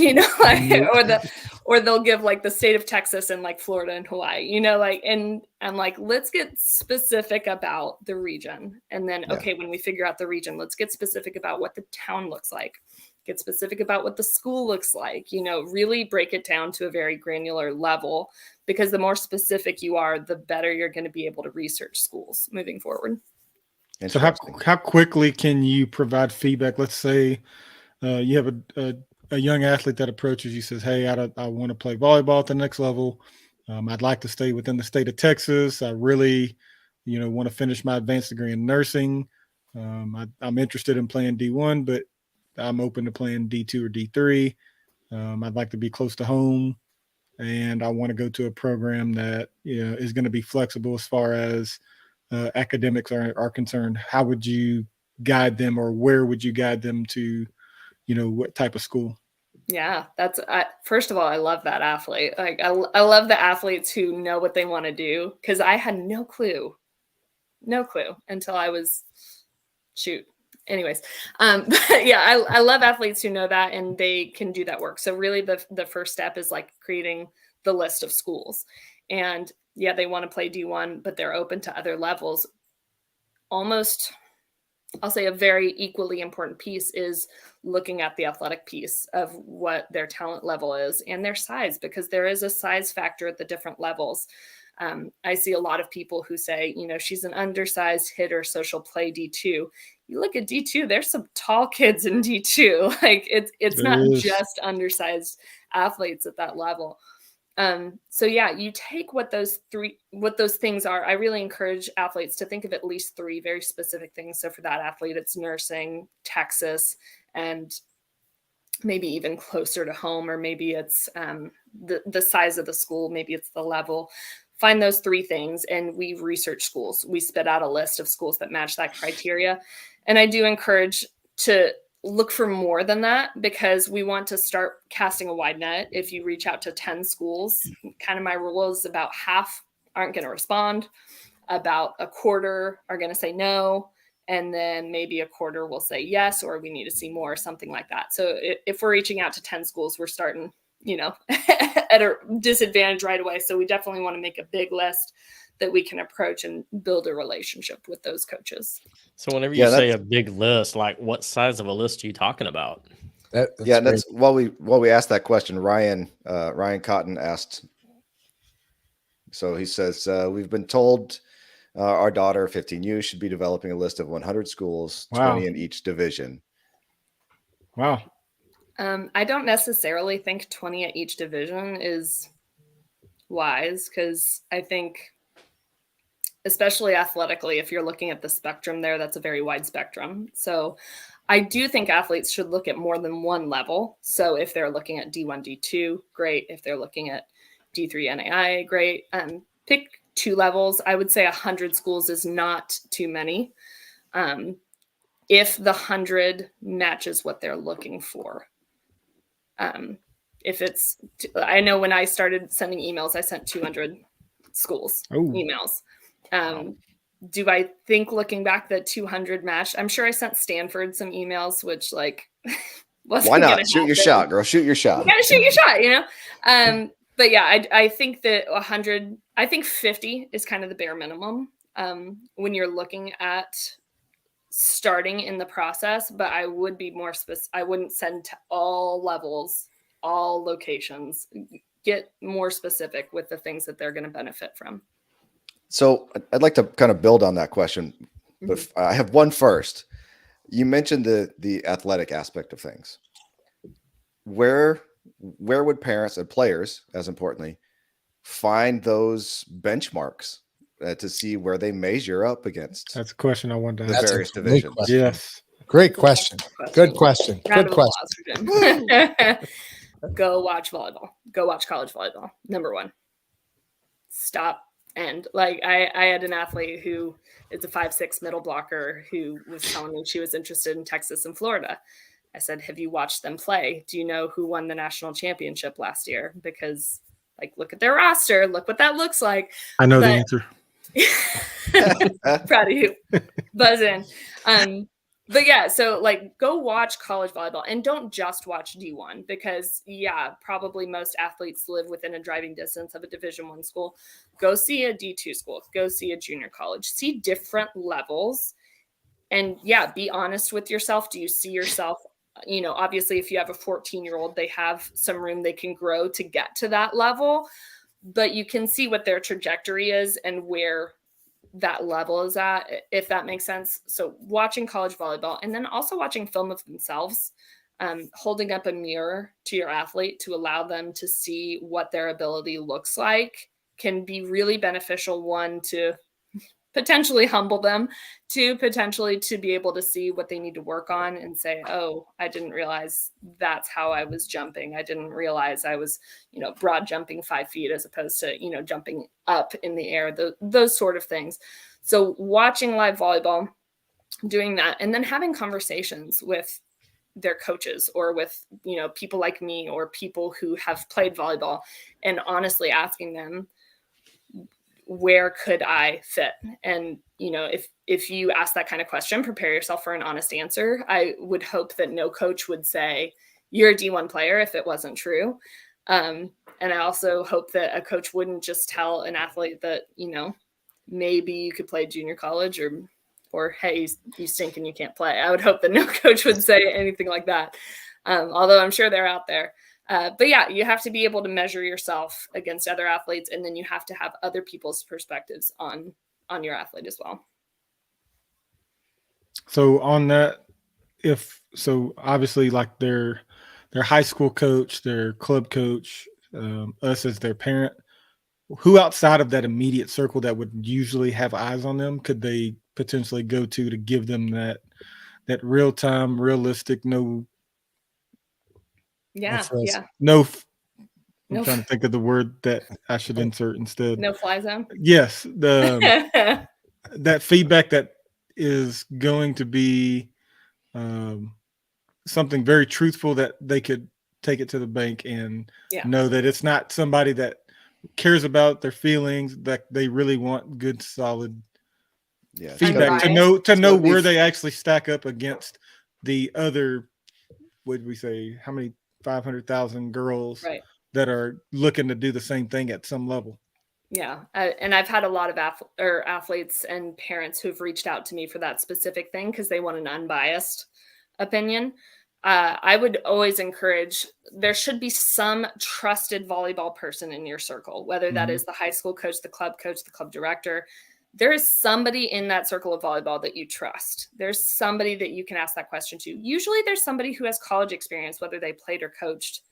or they'll give like the state of Texas and like Florida and Hawaii, and I'm like, let's get specific about the region. And then, okay, when we figure out the region, let's get specific about what the town looks like, get specific about what the school looks like, really break it down to a very granular level, because the more specific you are, the better you're going to be able to research schools moving forward. So how quickly can you provide feedback? Let's say you have a young athlete that approaches you, says, hey, I want to play volleyball at the next level. I'd like to stay within the state of Texas. I really, want to finish my advanced degree in nursing. I'm interested in playing D1, but I'm open to playing D2 or D3. I'd like to be close to home, and I want to go to a program that is going to be flexible as far as academics are concerned. How would you guide them, or where would you guide them to, what type of school? Yeah, first of all, I love that athlete. Like I love the athletes who know what they want to do, because I had no clue until I was anyways. But yeah, I love athletes who know that and they can do that work. So really the first step is like creating the list of schools, and they want to play D1, but they're open to other levels. Almost, I'll say a very equally important piece is looking at the athletic piece of what their talent level is and their size, because there is a size factor at the different levels. I see a lot of people who say, she's an undersized hitter, so she'll play D2. You look at D2, there's some tall kids in D2. Like it's not just undersized athletes at that level. So you take what those things are. I really encourage athletes to think of at least 3 very specific things. So for that athlete, it's nursing, Texas, and maybe even closer to home, or maybe it's the size of the school, maybe it's the level. Find those 3 things, and we research schools. We spit out a list of schools that match that criteria. And I do encourage to look for more than that, because we want to start casting a wide net. If you reach out to 10 schools, kind of my rule is about half aren't going to respond. About a quarter are going to say no. And then maybe a quarter will say yes, or we need to see more, or something like that. So if we're reaching out to 10 schools, we're starting, at a disadvantage right away. So we definitely want to make a big list that we can approach and build a relationship with those coaches. So whenever you say a big list, like what size of a list are you talking about? That's while we asked that question, Ryan Cotton asked. So he says, we've been told our daughter, 15U, should be developing a list of 100 schools, 20 in each division. Wow. I don't necessarily think 20 at each division is wise, because I think, especially athletically, if you're looking at the spectrum there, that's a very wide spectrum. So I do think athletes should look at more than one level. So if they're looking at D1, D2, great. If they're looking at D3 NAI, great. Pick 2 levels. I would say 100 schools is not too many. If the 100 matches what they're looking for. If it's, I know when I started sending emails, I sent 200 schools emails. Do I think looking back that 200 matched? I'm sure I sent Stanford some emails, which wasn't why not shoot your shot, girl? Shoot your shot. You gotta shoot your shot, But yeah, I think that 100. I think 50 is kind of the bare minimum when you're looking at starting in the process. But I would be more specific. I wouldn't send to all levels, all locations. Get more specific with the things that they're going to benefit from. So I'd like to kind of build on that question, but I have one first. You mentioned the athletic aspect of things. Where would parents and players, as importantly, find those benchmarks to see where they measure up against? That's a question I wanted to the ask. various divisions. Yes. Great question. Good question. Good question. Go watch volleyball. Go watch college volleyball. Number 1. Stop. And I had an athlete who is a 5'6" middle blocker who was telling me she was interested in Texas and Florida. I said, have you watched them play? Do you know who won the national championship last year? Because look at their roster. Look what that looks like. I know the answer. Proud of you. Buzz in. But yeah, so go watch college volleyball, and don't just watch D1, because probably most athletes live within a driving distance of a Division I school. Go see a D2 school, go see a junior college, see different levels, and be honest with yourself. Do you see yourself, obviously if you have a 14-year-old, they have some room they can grow to get to that level, but you can see what their trajectory is and where that level is at, if that makes sense. So watching college volleyball, and then also watching film of themselves, holding up a mirror to your athlete to allow them to see what their ability looks like, can be really beneficial. 1, to potentially humble them, 2, potentially to be able to see what they need to work on and say, oh, I didn't realize that's how I was jumping. I didn't realize I was, broad jumping 5 feet as opposed to, jumping up in the air, those sort of things. So watching live volleyball, doing that, and then having conversations with their coaches or with, people like me or people who have played volleyball, and honestly asking them, where could I fit? And, if you ask that kind of question, prepare yourself for an honest answer. I would hope that no coach would say you're a D1 player if it wasn't true. And I also hope that a coach wouldn't just tell an athlete that, maybe you could play junior college or hey, you stink and you can't play. I would hope that no coach would say anything like that. Although I'm sure they're out there. But you have to be able to measure yourself against other athletes, and then you have to have other people's perspectives on your athlete as well. So on that, obviously their high school coach, their club coach, us as their parent, who outside of that immediate circle that would usually have eyes on them could they potentially go to give them that real-time, realistic, I'm trying to think of the word that I should insert instead. No fly zone. Yes. That feedback that is going to be something very truthful that they could take it to the bank and know that it's not somebody that cares about their feelings, that they really want good, solid Yeah, feedback to Unbiased. know gotta be where they actually stack up against the other, what did we say, how many 500,000 girls Right. that are looking to do the same thing at some level. Yeah. And I've had a lot of athletes and parents who've reached out to me for that specific thing because they want an unbiased opinion. I would always encourage, there should be some trusted volleyball person in your circle, whether that Mhm. is the high school coach, the club director. There is somebody in that circle of volleyball that you trust. There's somebody that you can ask that question to. Usually there's somebody who has college experience, whether they played or coached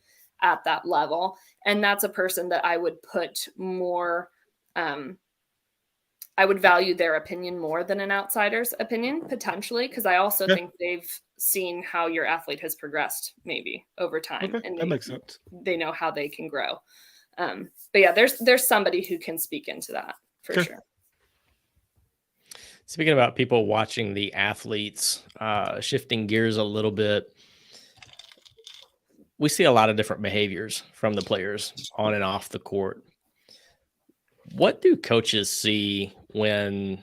at that level. And that's a person that I would put more, I would value their opinion more than an outsider's opinion, potentially, because I also Yeah. think they've seen how your athlete has progressed maybe over time. Okay, And that makes sense. they know how they can grow. But yeah, there's somebody who can speak into that for Okay. sure. Speaking about people watching the athletes, shifting gears a little bit, we see a lot of different behaviors from the players on and off the court. What do coaches see when,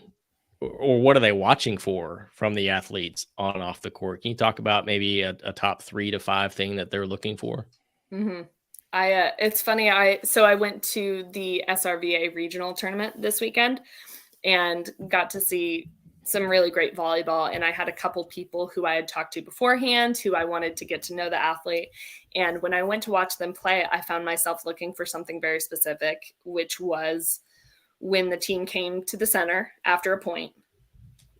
or what are they watching for from the athletes on and off the court? Can you talk about maybe a top 3 to 5 thing that they're looking for? Mm-hmm. It's funny. I went to the SRVA regional tournament this weekend and got to see some really great volleyball. And I had a couple people who I had talked to beforehand, who I wanted to get to know the athlete. And when I went to watch them play, I found myself looking for something very specific, which was when the team came to the center after a point,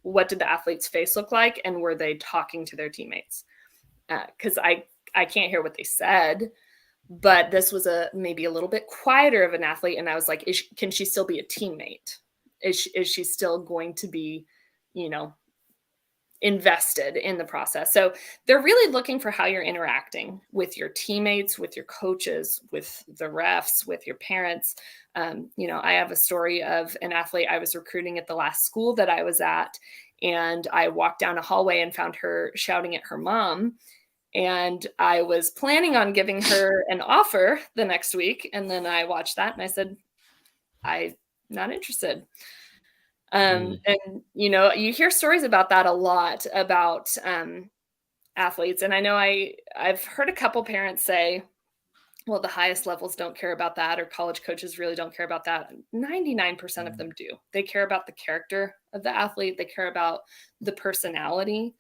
what did the athlete's face look like? And were they talking to their teammates? Because I can't hear what they said, but this was maybe a little bit quieter of an athlete. And I was like, can she still be a teammate? Is she still going to be, invested in the process? So they're really looking for how you're interacting with your teammates, with your coaches, with the refs, with your parents. I have a story of an athlete I was recruiting at the last school that I was at, and I walked down a hallway and found her shouting at her mom. And I was planning on giving her an offer the next week. And then I watched that and I said, I'm not interested. And you hear stories about that a lot about athletes. And I know I've heard a couple parents say, well, the highest levels don't care about that, or college coaches really don't care about that. 99% of them do. They care about the character of the athlete. They care about the personality.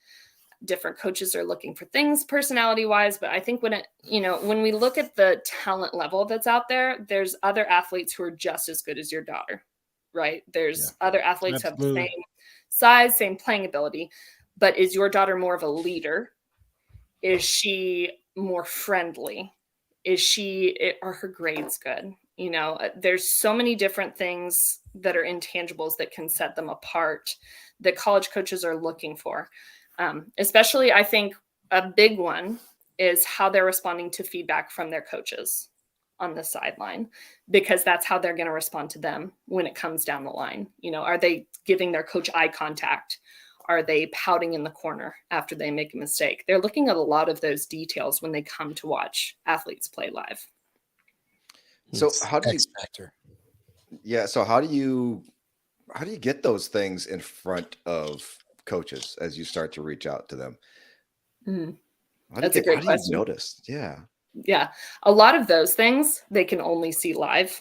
Different coaches are looking for things personality wise, but I think when we look at the talent level that's out there, there's other athletes who are just as good as your daughter. Right? There's other athletes who have the same size, same playing ability, but is your daughter more of a leader? Is she more friendly? Are her grades good? There's so many different things that are intangibles that can set them apart that college coaches are looking for. Especially, I think a big one is how they're responding to feedback from their coaches on the sideline, because that's how they're going to respond to them when it comes down the line. Are they giving their coach eye contact? Are they pouting in the corner after they make a mistake? They're looking at a lot of those details when they come to watch athletes play live. So how do you, factor. yeah, so how do you get those things in front of coaches as you start to reach out to them? That's a great question. How do you notice? Yeah. Yeah. A lot of those things they can only see live.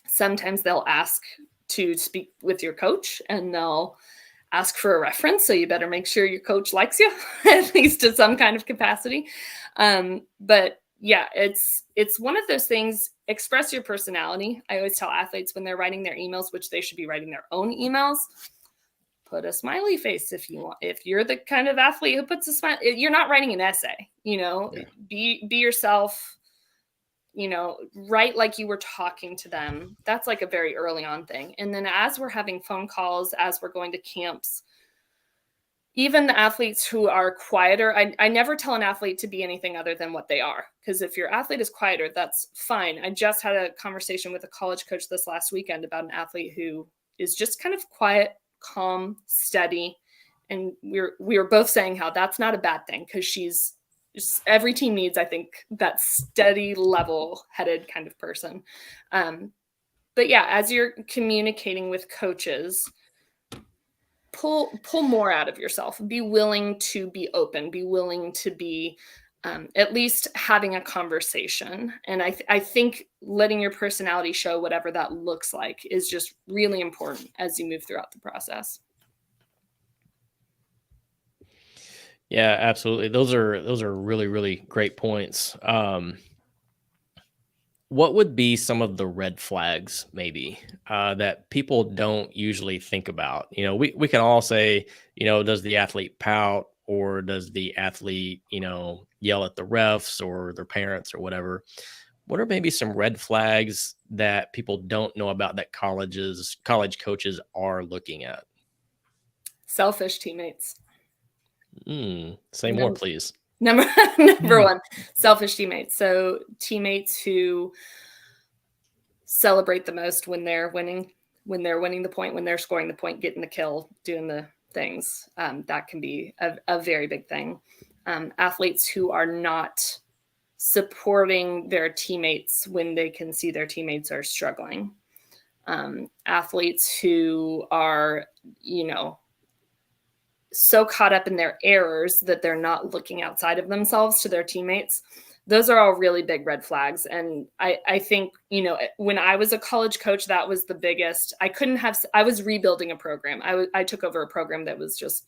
Sometimes they'll ask to speak with your coach and they'll ask for a reference. So you better make sure your coach likes you, at least to some kind of capacity. But yeah, it's one of those things. Express your personality. I always tell athletes when they're writing their emails, which they should be writing their own emails, put a smiley face if you want. If you're the kind of athlete who puts a smile, you're not writing an essay, be yourself, write like you were talking to them. That's like a very early on thing. And then as we're having phone calls, as we're going to camps, even the athletes who are quieter, I never tell an athlete to be anything other than what they are. Because if your athlete is quieter, that's fine. I just had a conversation with a college coach this last weekend about an athlete who is just kind of quiet, calm, steady. And we were both saying how that's not a bad thing, because she's every team needs, I think, that steady, level-headed kind of person. But yeah, as you're communicating with coaches, pull more out of yourself. Be willing to be open. Be willing to be at least having a conversation. And I think letting your personality show, whatever that looks like, is just really important as you move throughout the process. Yeah, absolutely. Those are really, really great points. What would be some of the red flags maybe that people don't usually think about? You know, we can all say, you know, does the athlete pout, or does the athlete, you know, yell at the refs or their parents or whatever? What are maybe some red flags that people don't know about that college coaches are looking at? Selfish teammates. Say more, please. Number one, selfish teammates. So teammates who celebrate the most when they're winning the point, when they're scoring the point, getting the kill, doing the things. That can be a very big thing. Athletes who are not supporting their teammates when they can see their teammates are struggling. Athletes who are, you know, so caught up in their errors that they're not looking outside of themselves to their teammates. Those are all really big red flags. And I think, you know, when I was a college coach, that was the biggest. I was rebuilding a program. I took over a program that was just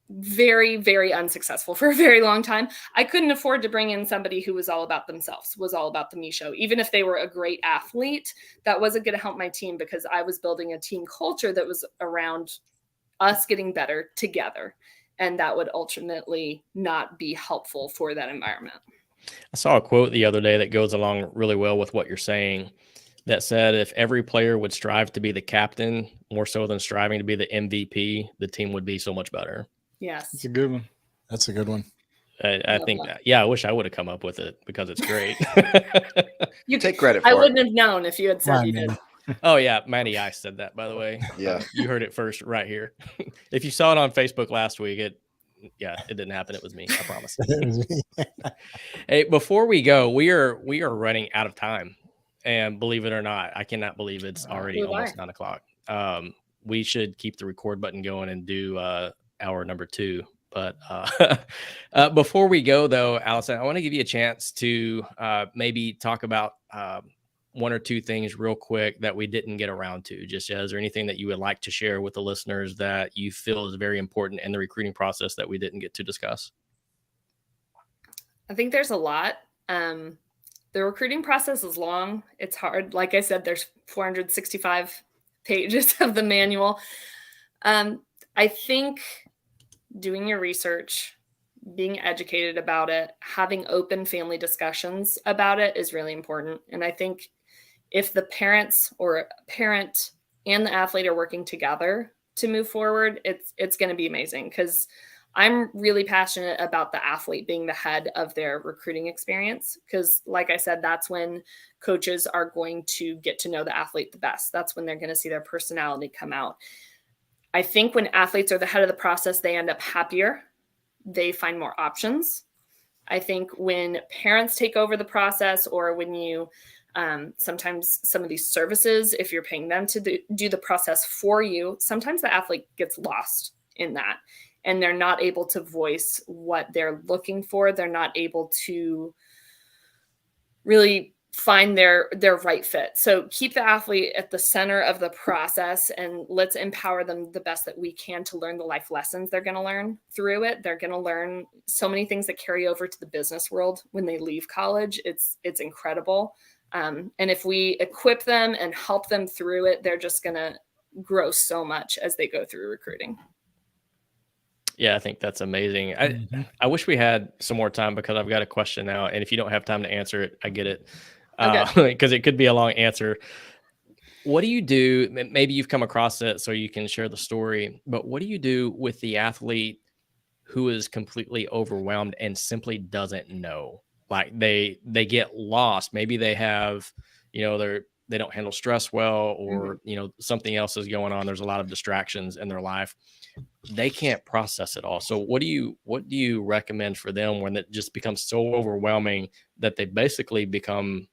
very, very unsuccessful for a very long time. I couldn't afford to bring in somebody who was all about themselves, was all about the me show. Even if they were a great athlete, that wasn't going to help my team, because I was building a team culture that was around us getting better together. And that would ultimately not be helpful for that environment. I saw a quote the other day that goes along really well with what you're saying, that said, if every player would strive to be the captain more so than striving to be the MVP, the team would be so much better. Yes. It's a good one. That's a good one. I think that. Yeah, I wish I would have come up with it, because it's great. You take credit for I it. wouldn't have known if you had said you did. Oh yeah, Matty Ice said that, by the way. Yeah. You heard it first right here. If you saw it on Facebook last week, it didn't happen. It was me, I promise. Hey, before we go, we are running out of time, and believe it or not, I cannot believe it's already almost 9 o'clock. We should keep the record button going and do hour number 2. But before we go, though, Allison, I want to give you a chance to maybe talk about one or two things real quick that we didn't get around to just yet. Is there anything that you would like to share with the listeners that you feel is very important in the recruiting process that we didn't get to discuss? I think there's a lot. The recruiting process is long. It's hard. Like I said, there's 465 pages of the manual. I think doing your research, being educated about it, having open family discussions about it is really important. And I think if the parents or parent and the athlete are working together to move forward, it's going to be amazing, because I'm really passionate about the athlete being the head of their recruiting experience. Because like I said, that's when coaches are going to get to know the athlete the best. That's when they're going to see their personality come out. I think when athletes are the head of the process, they end up happier. They find more options. I think when parents take over the process, or when you sometimes some of these services, if you're paying them to do the process for you, sometimes the athlete gets lost in that, and they're not able to voice what they're looking for. They're not able to really find their right fit. So keep the athlete at the center of the process, and let's empower them the best that we can to learn the life lessons they're going to learn through it. They're going to learn so many things that carry over to the business world when they leave college. It's incredible. And if we equip them and help them through it, they're just going to grow so much as they go through recruiting. Yeah, I think that's amazing. I wish we had some more time, because I've got a question now. And if you don't have time to answer it, I get it. Because it could be a long answer. What do you do? Maybe you've come across it, so you can share the story. But what do you do with the athlete who is completely overwhelmed and simply doesn't know? Like they get lost. Maybe they have, they don't handle stress well, or, something else is going on. There's a lot of distractions in their life. they can't process it all. So what do you recommend for them when it just becomes so overwhelming that they basically become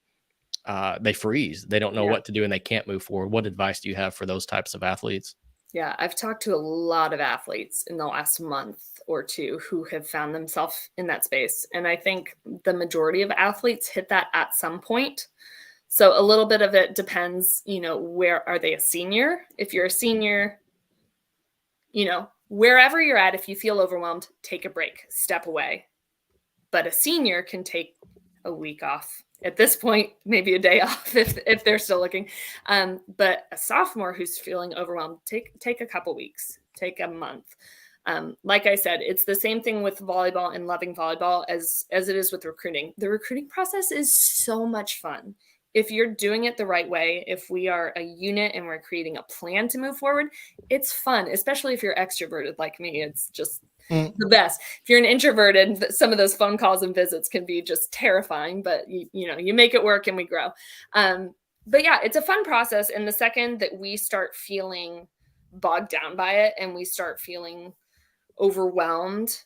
they freeze, they don't know what to do, and they can't move forward? What advice do you have for those types of athletes? Yeah, I've talked to a lot of athletes in the last month or two who have found themselves in that space. And I think the majority of athletes hit that at some point. So a little bit of it depends, where are they a senior? If you're a senior, wherever you're at, if you feel overwhelmed, take a break, step away. But a senior can take a week off. At this point, maybe a day off if they're still looking. But a sophomore who's feeling overwhelmed, take a couple weeks, take a month. Like I said, it's the same thing with volleyball and loving volleyball as it is with recruiting. The recruiting process is so much fun. If you're doing it the right way, if we are a unit and we're creating a plan to move forward, it's fun, especially if you're extroverted like me. It's just the best. If you're an introverted, some of those phone calls and visits can be just terrifying, but you make it work and we grow. But yeah, it's a fun process. And the second that we start feeling bogged down by it and we start feeling overwhelmed,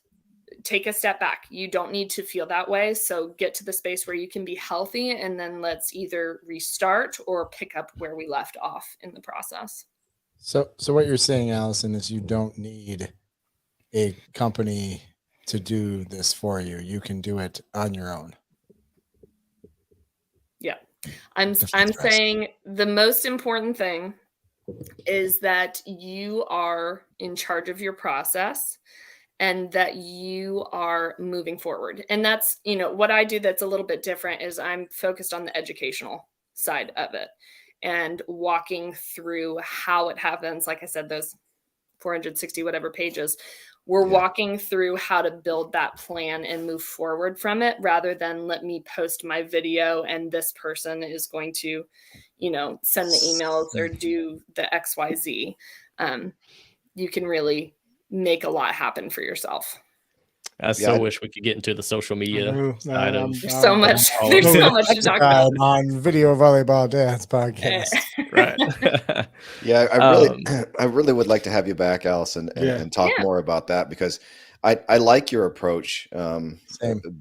take a step back. You don't need to feel that way. So get to the space where you can be healthy, and then let's either restart or pick up where we left off in the process. So what you're saying, Allison, is you don't need a company to do this for you. You can do it on your own. Yeah. I'm saying the most important thing is that you are in charge of your process and that you are moving forward. And that's, what I do that's a little bit different is I'm focused on the educational side of it and walking through how it happens. Like I said, those 460 whatever pages, we're walking through how to build that plan and move forward from it, rather than let me post my video and this person is going to, send the emails or do the XYZ. You can really make a lot on for yourself. I so wish we could get into the social media side of there's so much to talk about on Video Volleyball Dads podcast. Right. Yeah, I really would like to have you back, Allison, and talk more about that, because I like your approach,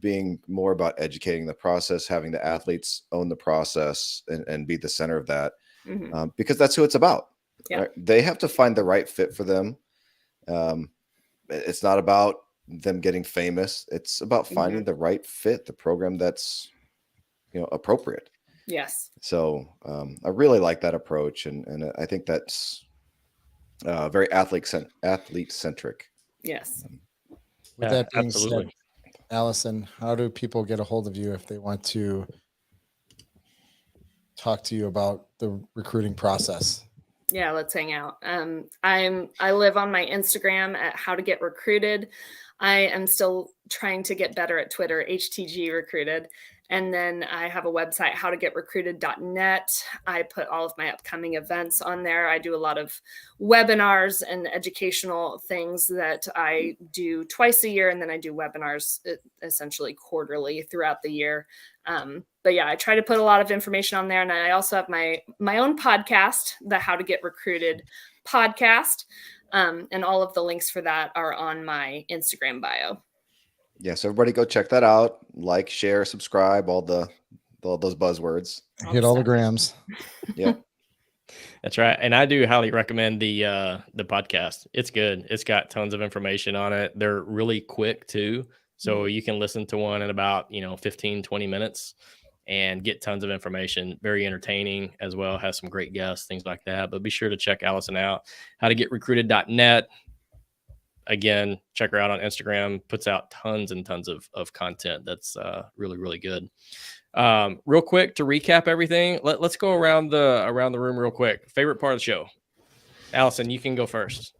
being more about educating the process, having the athletes own the process and be the center of that, because that's who it's about. Yeah. Right? They have to find the right fit for them. It's not about them getting famous. It's about finding the right fit, the program that's, appropriate. Yes. So I really like that approach. And I think that's very athlete centric. Yes. With that being said, Allison, how do people get a hold of you if they want to talk to you about the recruiting process? Yeah, let's hang out. I live on my Instagram at How to Get Recruited. I am still trying to get better at Twitter, HTG Recruited. And then I have a website, howtogetrecruited.net. I put all of my upcoming events on there. I do a lot of webinars and educational things that I do twice a year. And then I do webinars essentially quarterly throughout the year. But yeah, I try to put a lot of information on there. And I also have my own podcast, the How to Get Recruited podcast. And all of the links for that are on my Instagram bio. Yes, everybody go check that out. Like, share, subscribe, all those buzzwords. Hit all the grams. Yeah. That's right. And I do highly recommend the podcast. It's good. It's got tons of information on it. They're really quick too. So you can listen to one in about, 15, 20 minutes and get tons of information. Very entertaining as well. Has some great guests, things like that. But be sure to check Allison out. Howtogetrecruited.net. Again, check her out on Instagram. Puts out tons and tons of content that's really, really good. Real quick to recap everything, let's go around the room real quick. Favorite part of the show? Allison, you can go first.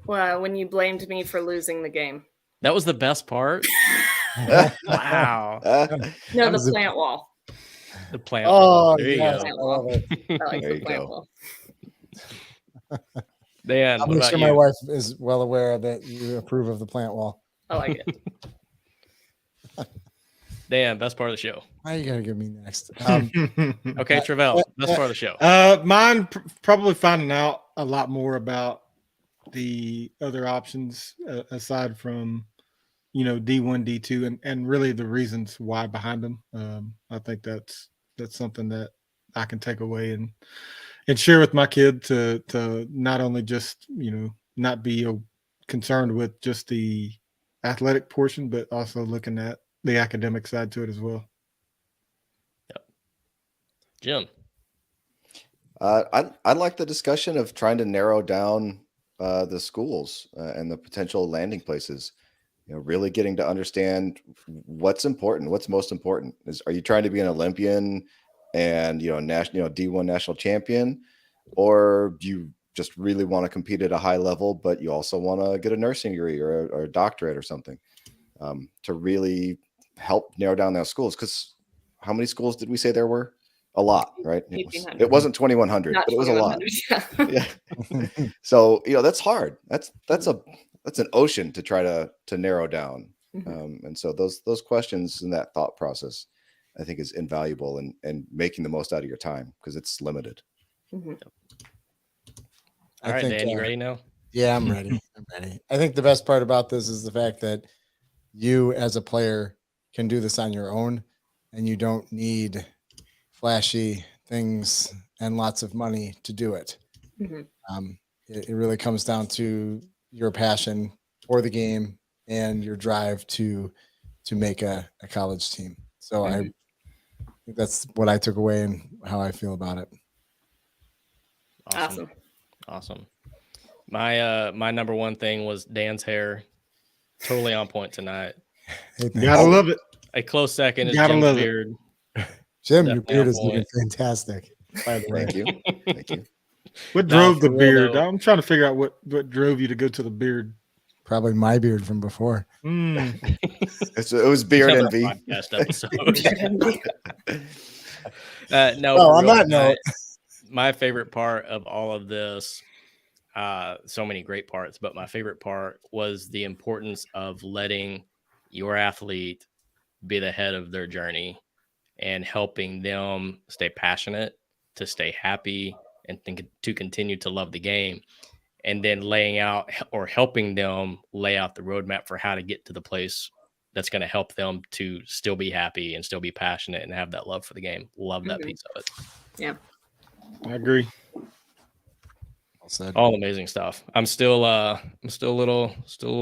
Well, when you blamed me for losing the game. That was the best part? Wow. No, the plant wall. The plant wall. There you go. Plant wall. I like There the you plant go. wall. Dan, I'm what about sure you? my wife is well aware that you approve of the plant wall. I like it. Dan, best part of the show. Why you gotta give me next? Okay, Trevelle, best part of the show. Mine probably finding out a lot more about the other options aside from, D1, D2, and really the reasons why behind them. I think that's something that I can take away and share with my kid to not only just, not be concerned with just the athletic portion, but also looking at the academic side to it as well. Jim. I like the discussion of trying to narrow down the schools and the potential landing places. Really getting to understand what's important, what's most important. Are you trying to be an Olympian and national, D1 national champion, or do you just really want to compete at a high level, but you also want to get a nursing degree or a doctorate or something, to really help narrow down those schools? Because how many schools did we say there were? A lot, right? It wasn't 2,100, but it was a lot. Yeah. So that's hard. That's an ocean to try to narrow down. And so those questions and that thought process, I think, is invaluable and making the most out of your time because it's limited. All right, Dan, you ready now? Yeah, I'm ready. I'm ready. I think the best part about this is the fact that you as a player can do this on your own and you don't need flashy things and lots of money to do it. It really comes down to your passion for the game and your drive to make a college team. So I think that's what I took away and how I feel about it. Awesome. My number one thing was Dan's hair. Totally on point tonight. Hey, gotta love it. A close second is Jim's beard. Jim, your beard is looking fantastic. By the way. Thank you. What drove the beard? I'm trying to figure out what drove you to go to the beard. Probably my beard from before. It was beard envy. Podcast episode. On that note, my favorite part of all of this, so many great parts, but my favorite part was the importance of letting your athlete be the head of their journey and helping them stay passionate, to stay happy, and to continue to love the game. And then laying out or helping them lay out the roadmap for how to get to the place that's going to help them to still be happy and still be passionate and have that love for the game. Love that piece of it. Yeah. I agree. All amazing stuff. I'm still a little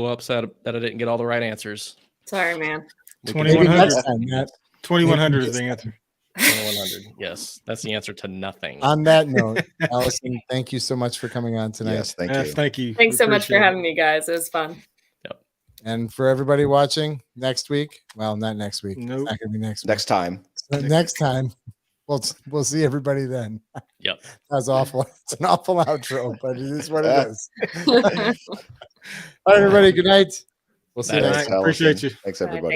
upset that I didn't get all the right answers. Sorry, man. 2,100. 2,100 is the answer. 2,100. Yes, that's the answer to nothing. On that note, Allison, thank you so much for coming on tonight. Yes, thank you. Thank you. Thanks so much for having me, guys. It was fun. Yep. And for everybody watching next week, well, not next week. Nope. It's not gonna be next week. Next time. Next time. We'll see everybody then. Yep. That's awful. It's an awful outro, but it is what it is. All right, everybody. Good night. We'll see you next time. Appreciate you. Thanks, everybody.